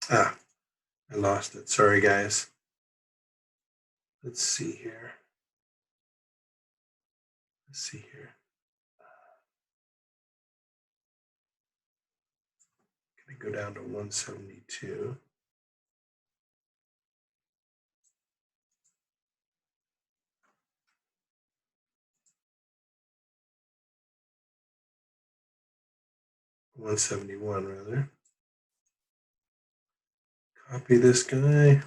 I lost it. Sorry, guys. Let's see here. Let's see here. Going to go down to 172. $171 rather. Copy this guy.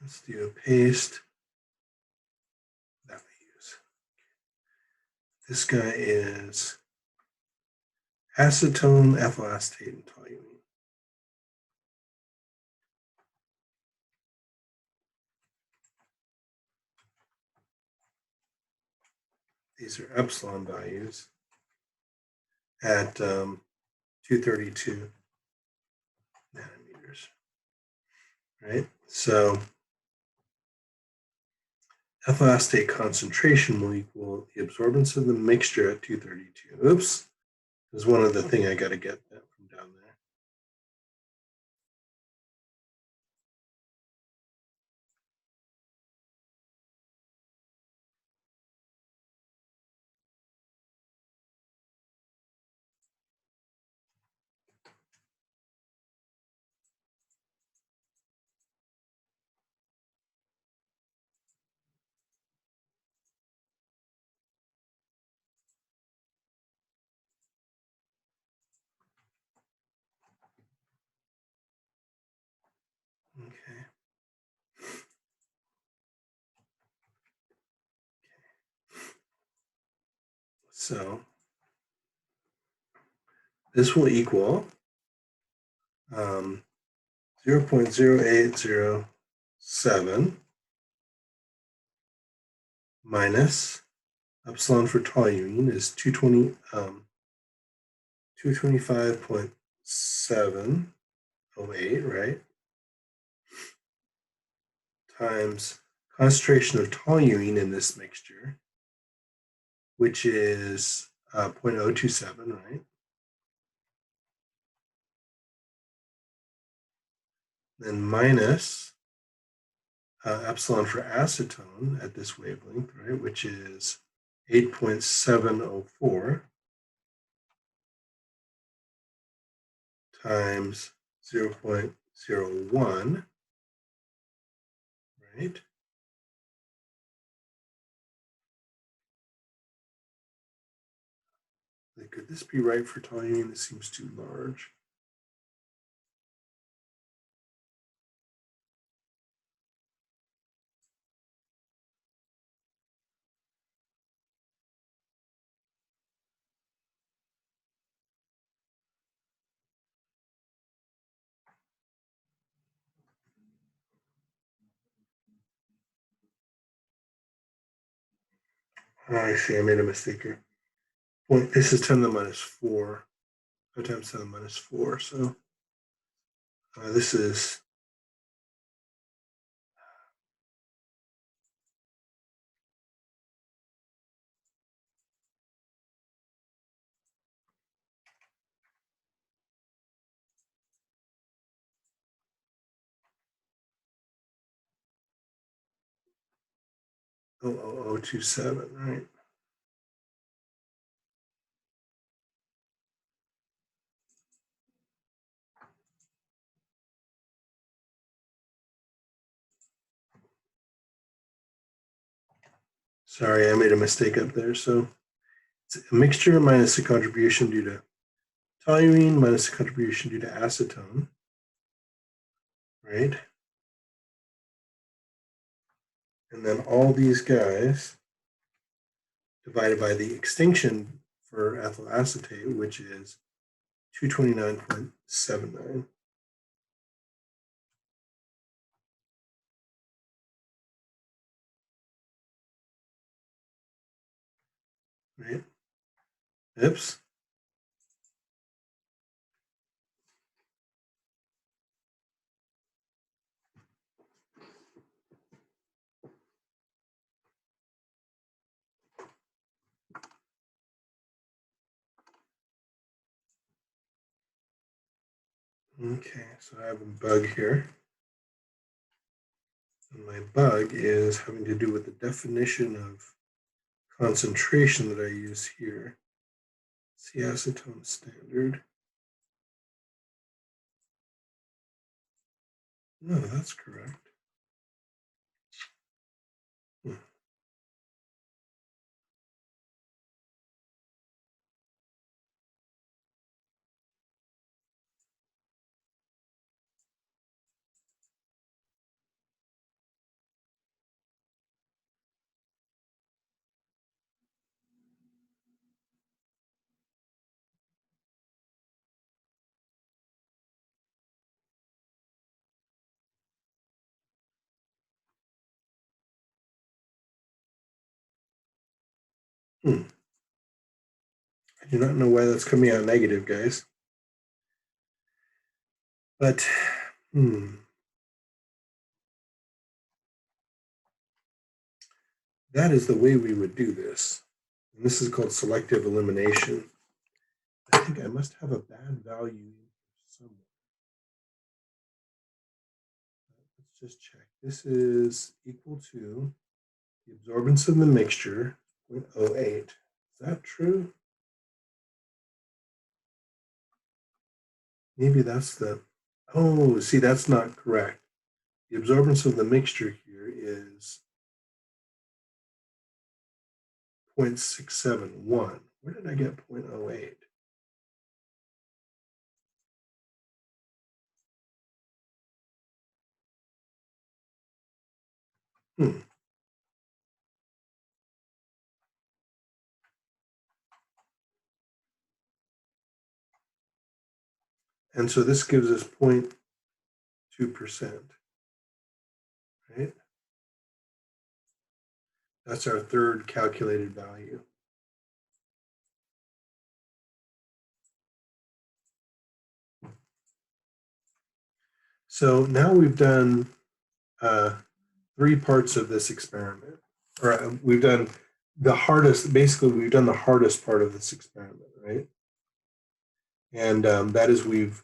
Let's do a paste. Values. This guy is acetone, ethyl acetate, and toluene. These are epsilon values at 232 nanometers, right? So ethyl acetate concentration will equal the absorbance of the mixture at 232. Oops, there's one other thing I got to get that from down there. Okay. So this will equal 0.0807 minus epsilon for toluene is 225.708, right? Times concentration of toluene in this mixture, which is 0.027, right? Then minus epsilon for acetone at this wavelength, right, which is 8.704 times 0.01, right? Could this be right for toluene? This seems too large. I see, I made a mistake here. This is 10 to the minus 4. 5 times 10 to the minus 4. So this is oh, 0.0027, right? Sorry, I made a mistake up there. So it's a mixture minus a contribution due to toluene minus a contribution due to acetone, right? And then all these guys divided by the extinction for ethyl acetate, which is 229.79. Right? Oops. Okay, so I have a bug here. And my bug is having to do with the definition of concentration that I use here. It's the acetone standard. No, that's correct. I do not know why that's coming out negative, guys. But, that is the way we would do this. And this is called selective elimination. I think I must have a bad value somewhere. Let's just check. This is equal to the absorbance of the mixture, 0.08. Is that true? Maybe that's the, oh, see, that's not correct. The absorbance of the mixture here is 0.671. Where did I get 0.08? And so this gives us 0.2%, right? That's our third calculated value. So now we've done 3 parts of this experiment, or we've done the hardest, basically we've done the hardest part of this experiment, right? And that is we've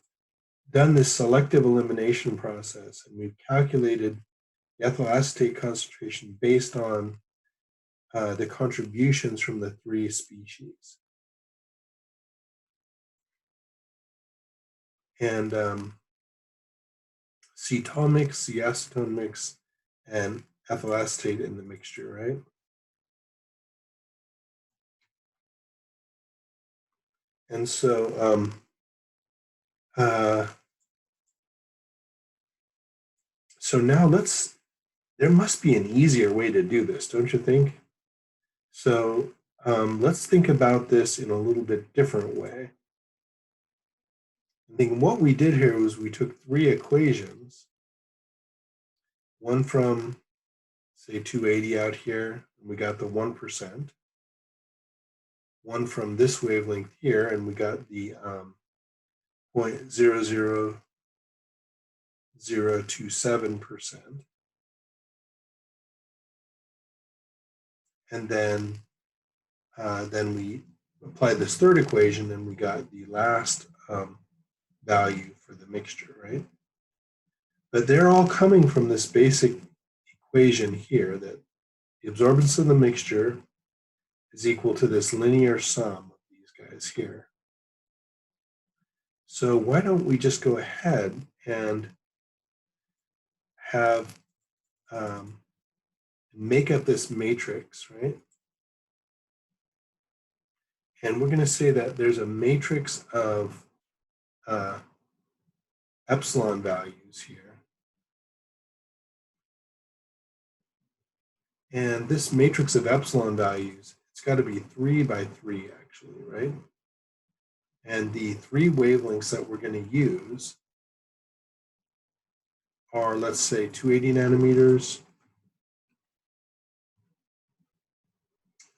done this selective elimination process, and we've calculated the ethyl acetate concentration based on the contributions from the 3 species. And cetol mix, the acetone mix, and ethyl acetate in the mixture, right? And so so now there must be an easier way to do this, don't you think? So let's think about this in a little bit different way. I think what we did here was we took 3 equations, one from, say, 280 out here, and we got the 1%, one from this wavelength here, and we got the 0.00027%. And then we applied this third equation, and we got the last value for the mixture, right? But they're all coming from this basic equation here, that the absorbance of the mixture is equal to this linear sum of these guys here. So why don't we just go ahead and have make up this matrix, right? And we're going to say that there's a matrix of epsilon values here. And this matrix of epsilon values, it's got to be 3 by 3 actually, right? And the 3 wavelengths that we're going to use are, let's say, 280 nanometers,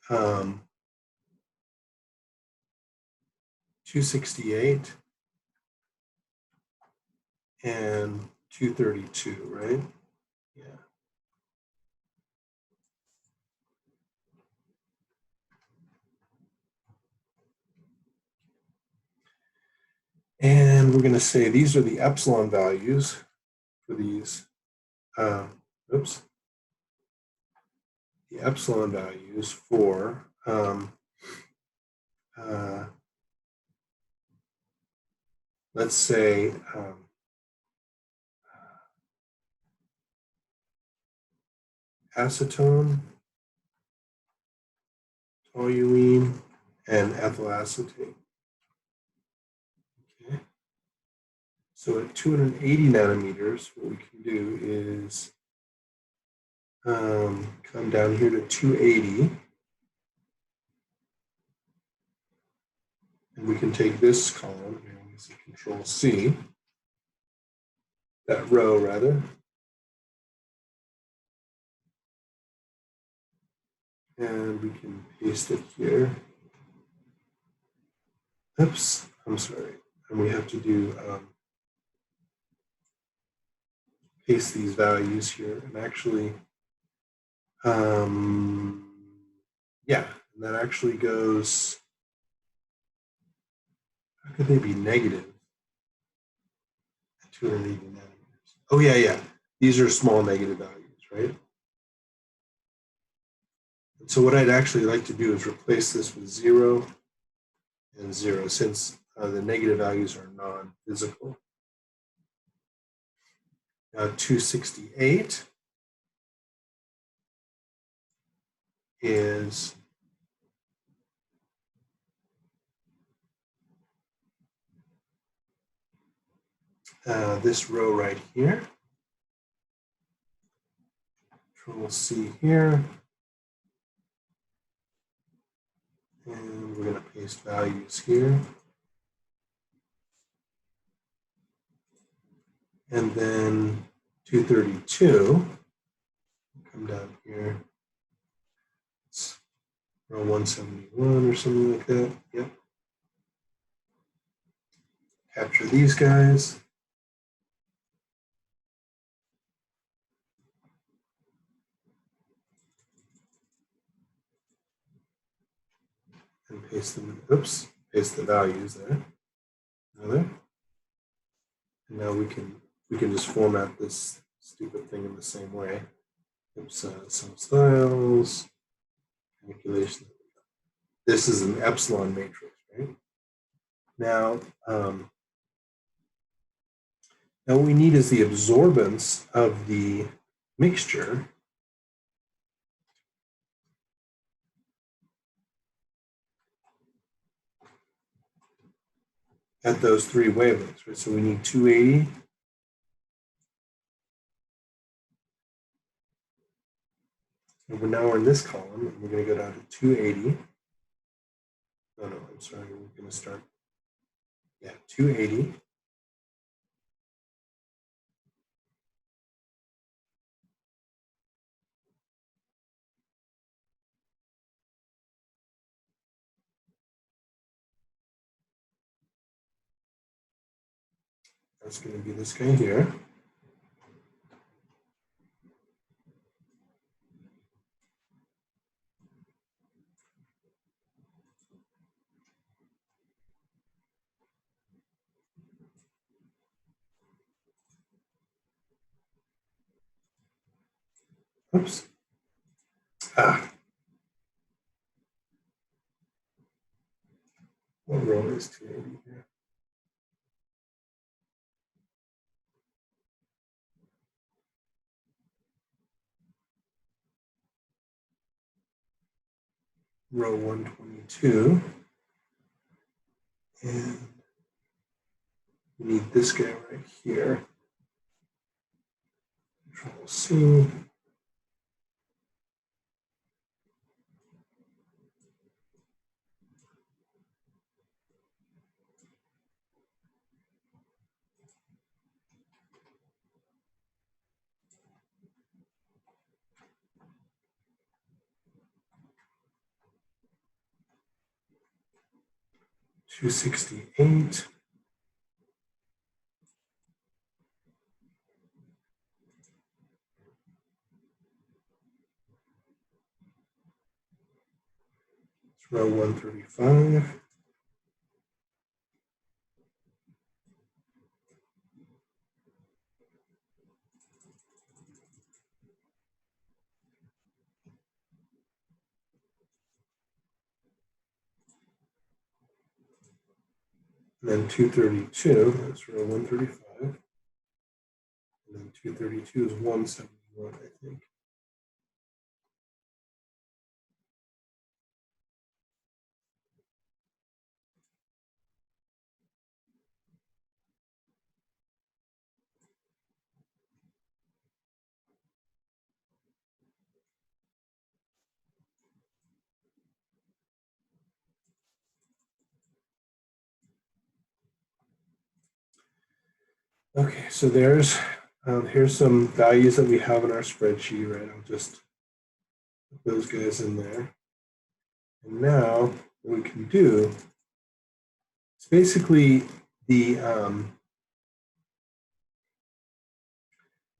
268, and 232, right? Yeah. And we're going to say these are the epsilon values for these, the epsilon values for let's say acetone, toluene, and ethyl acetate. Okay. So at 280 nanometers, what we can do is come down here to 280. And we can take this column here, we can Control C, that row rather. And we can paste it here. Oops, I'm sorry. And we have to do paste these values here. And actually, yeah, and that actually goes, how could they be negative at 280 nanometers? Oh, yeah. These are small negative values, right? And so what I'd actually like to do is replace this with 0 and 0, since the negative values are non-physical. Now 268 is this row right here. Control C here. And we're going to paste values here. And then 232, come down here. It's row 171 or something like that. Yep. Capture these guys. And paste them, oops, paste the values there. Another. And now we can just format this stupid thing in the same way. Oops, some styles, calculation. This is an epsilon matrix, right? Now, now what we need is the absorbance of the mixture at those three wavelengths, right? So we need 280. And now we're in this column, and we're going to go down to 280. No, I'm sorry, we're going to start, 280. That's going to be this guy here. Oops. What row is 280 here? Row 122. And we need this guy right here. Control C. $268. It's row 135. And then 232, that's row 135. And then 232 is 171, I think. Okay, so here's some values that we have in our spreadsheet, right? I'll just Put those guys in there. And now what we can do is basically the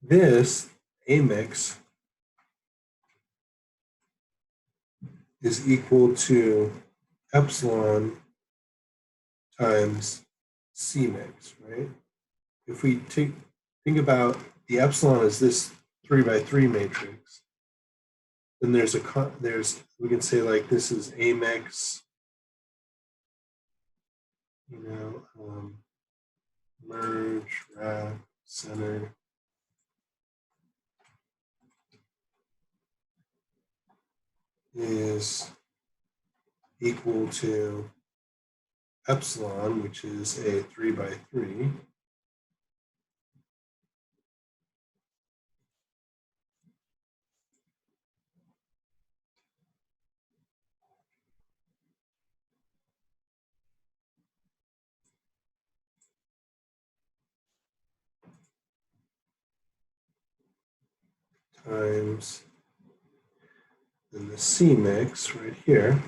this A mix is equal to epsilon times C mix, right? If we think about the epsilon as this 3 by 3 matrix, then we can say like this is A mix, merge, wrap, center. Is equal to epsilon, which is a 3 by 3, times then the C mix right here.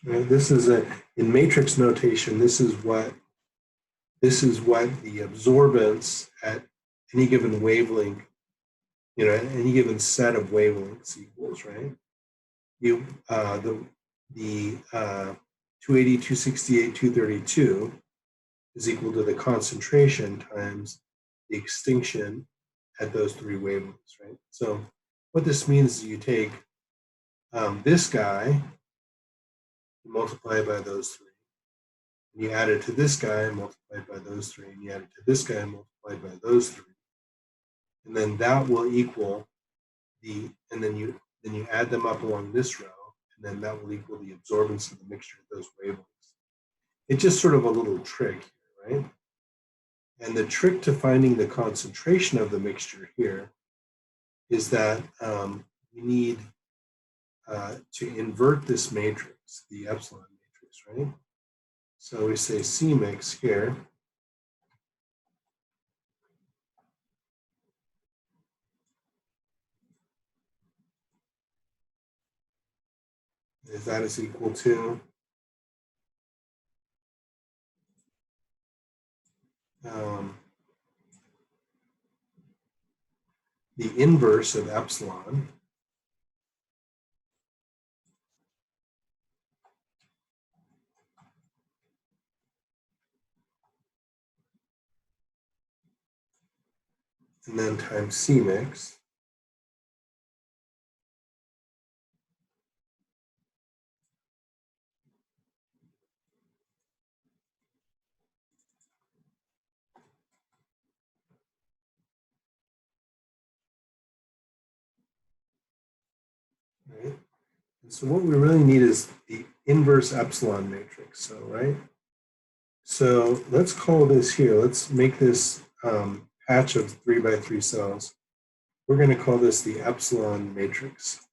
Right, this is in matrix notation. This is what the absorbance at any given wavelength, any given set of wavelengths equals, right? The 280, 268, 232 is equal to the concentration times the extinction at those 3 wavelengths, right? So what this means is you take this guy, you multiply it by those 3, and you add it to this guy and multiply it by those 3, and you add it to this guy and multiply it by those 3. And then that will equal and then you add them up along this row, and then that will equal the absorbance of the mixture of those wavelengths. It's just sort of a little trick here, right? And the trick to finding the concentration of the mixture here is that you need to invert this matrix, the epsilon matrix, right? So we say C mix here is equal to the inverse of epsilon and then times C mix. Right? And so what we really need is the inverse epsilon matrix. So, right? So let's call this here. Let's make this patch of 3 by 3 cells. We're going to call this the epsilon matrix.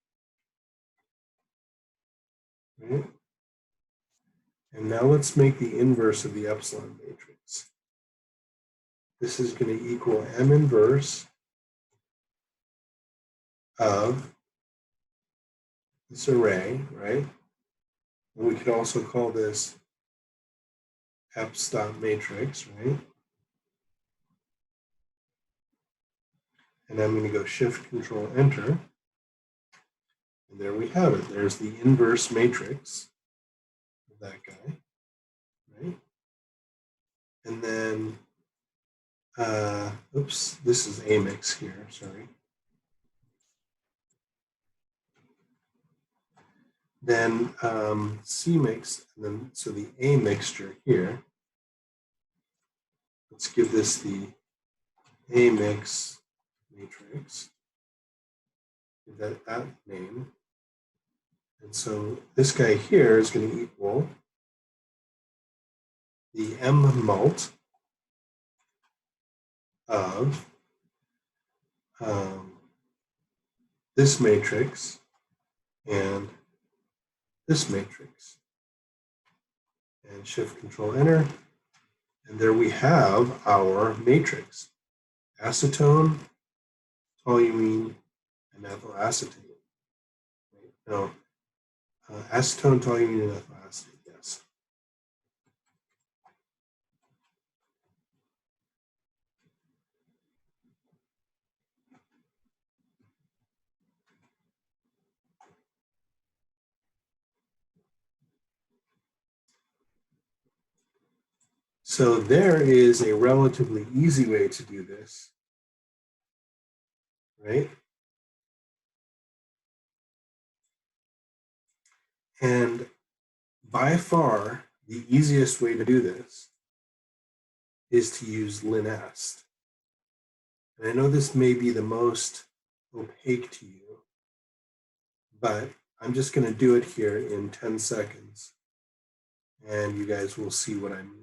Right? And now let's make the inverse of the epsilon matrix. This is going to equal M inverse of this array, right? And we could also call this eps dot matrix, right? And I'm going to go Shift Control Enter. And there we have it. There's the inverse matrix of that guy, right? And then, oops, this is A mix here, sorry. Then C mix, and then so the A mixture here. Let's give this the A mix matrix. Give that name. And so this guy here is going to equal the M mult of this matrix and this matrix. And shift control enter. And there we have our matrix. Acetone, toluene, and ethyl acetate. No, acetone, toluene, and ethyl acetate, yes. So there is a relatively easy way to do this, right? And by far, the easiest way to do this is to use Linest. And I know this may be the most opaque to you, but I'm just going to do it here in 10 seconds, and you guys will see what I mean.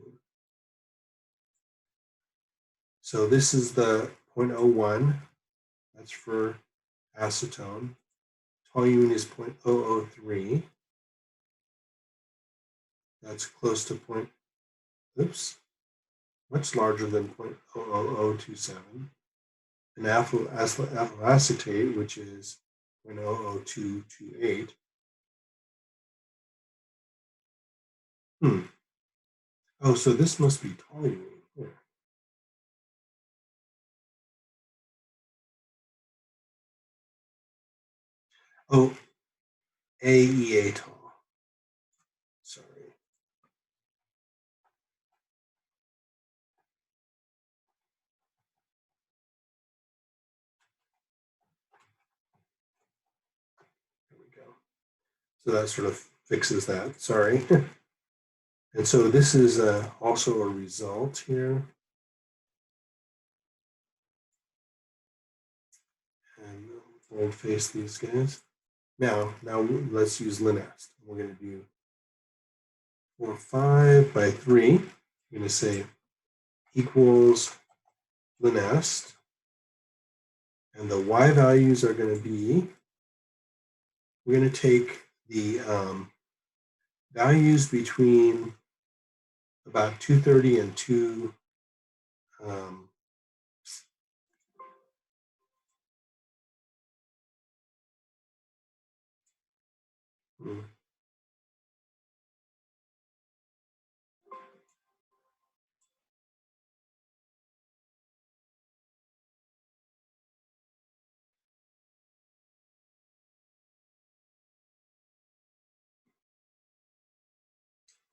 So this is the 0.01, that's for acetone. Toluene is 0.003. That's close to much larger than 0.00027. And ethyl acetate, which is 0.00228. Oh, so this must be toluene. Here. Oh, AEA-tol. Sorry. There we go. So that sort of fixes that. Sorry. And so this is also a result here. And boldface these guys. Now let's use Linest. We're going to do 4,5 by 3. I'm going to say equals Linest. And the y values are going to be, we're going to take the values between about 230 and 2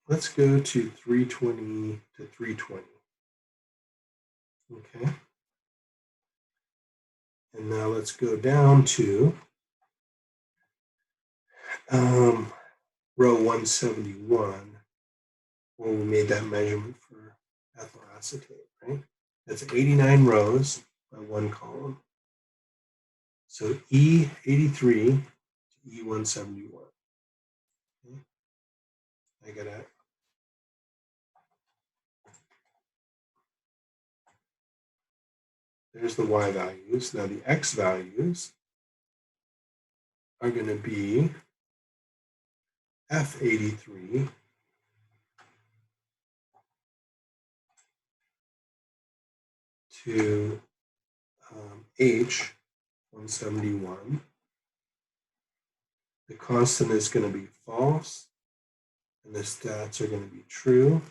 let's go to 320 to 320. Okay. And now let's go down to row 171, where we made that measurement for ethyl acetate, right? That's 89 rows by one column. So E83 to E171. Okay. I got it. There's the Y values. Now the X values are going to be F83 to H171. The constant is going to be false, and the stats are going to be true.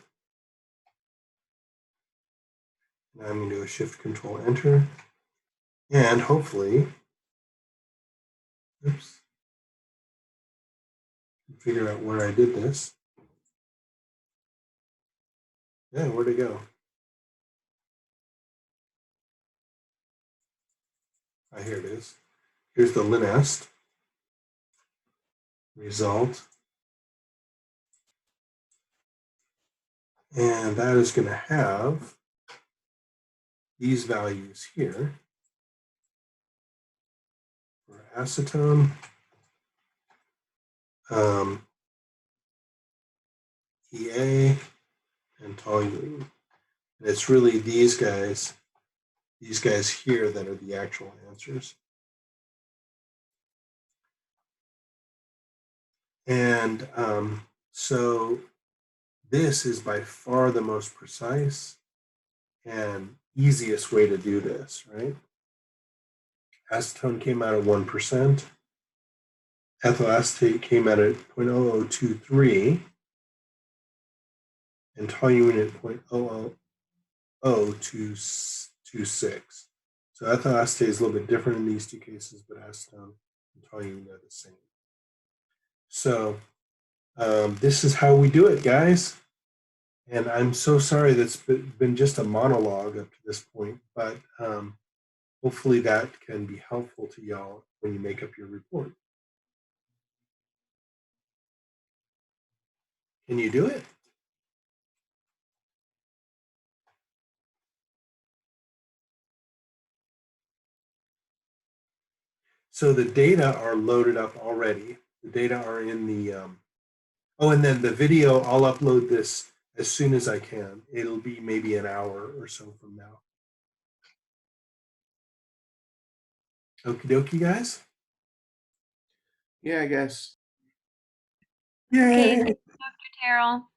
Now I'm going to do a shift control enter, and hopefully, figure out where I did this. Yeah, where'd it go? Ah, here it is. Here's the Linest result. And that is going to have these values here for acetone, EA, and toluene. And it's really these guys here that are the actual answers. And so this is by far the most precise and easiest way to do this, right? Acetone came out at 1%. Ethyl acetate came out at 0.0023. And toluene at 0.00026. So ethyl acetate is a little bit different in these two cases, but acetone and toluene are the same. So this is how we do it, guys. And I'm so sorry that's been just a monologue up to this point, but hopefully that can be helpful to y'all when you make up your report. Can you do it? So the data are loaded up already. The data are in the, oh, and then the video, I'll upload this as soon as I can. It'll be maybe an hour or so from now. Okie dokie, guys? Yeah, I guess. Okay, Yay! thank you, Dr. Terrell.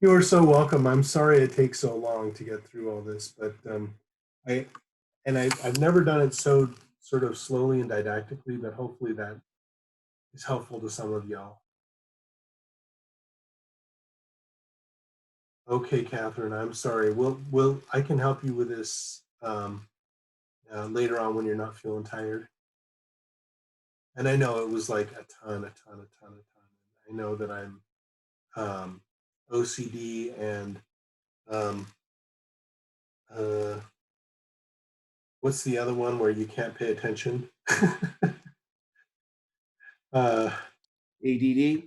You are so welcome. I'm sorry it takes so long to get through all this, but I've never done it so sort of slowly and didactically, but hopefully that is helpful to some of y'all. Okay, Catherine, I'm sorry. I can help you with this later on when you're not feeling tired. And I know it was like a ton. I know that I'm OCD and what's the other one where you can't pay attention? ADD.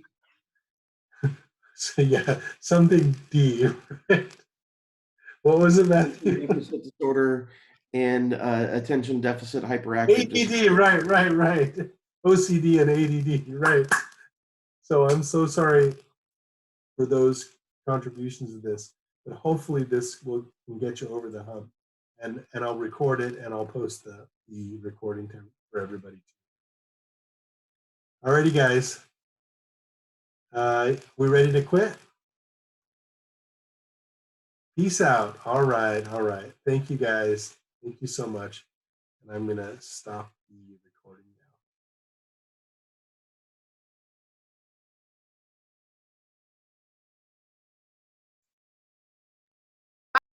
So yeah, something D. What was it, Matthew? Deficit disorder and attention deficit hyperactive disorder. ADD, right. OCD and ADD, right. So I'm so sorry for those contributions to this, but hopefully this can get you over the hump. And I'll record it and I'll post the recording for everybody. Alrighty, guys. We ready to quit? Peace out. All right. Thank you, guys. Thank you so much. And I'm going to stop the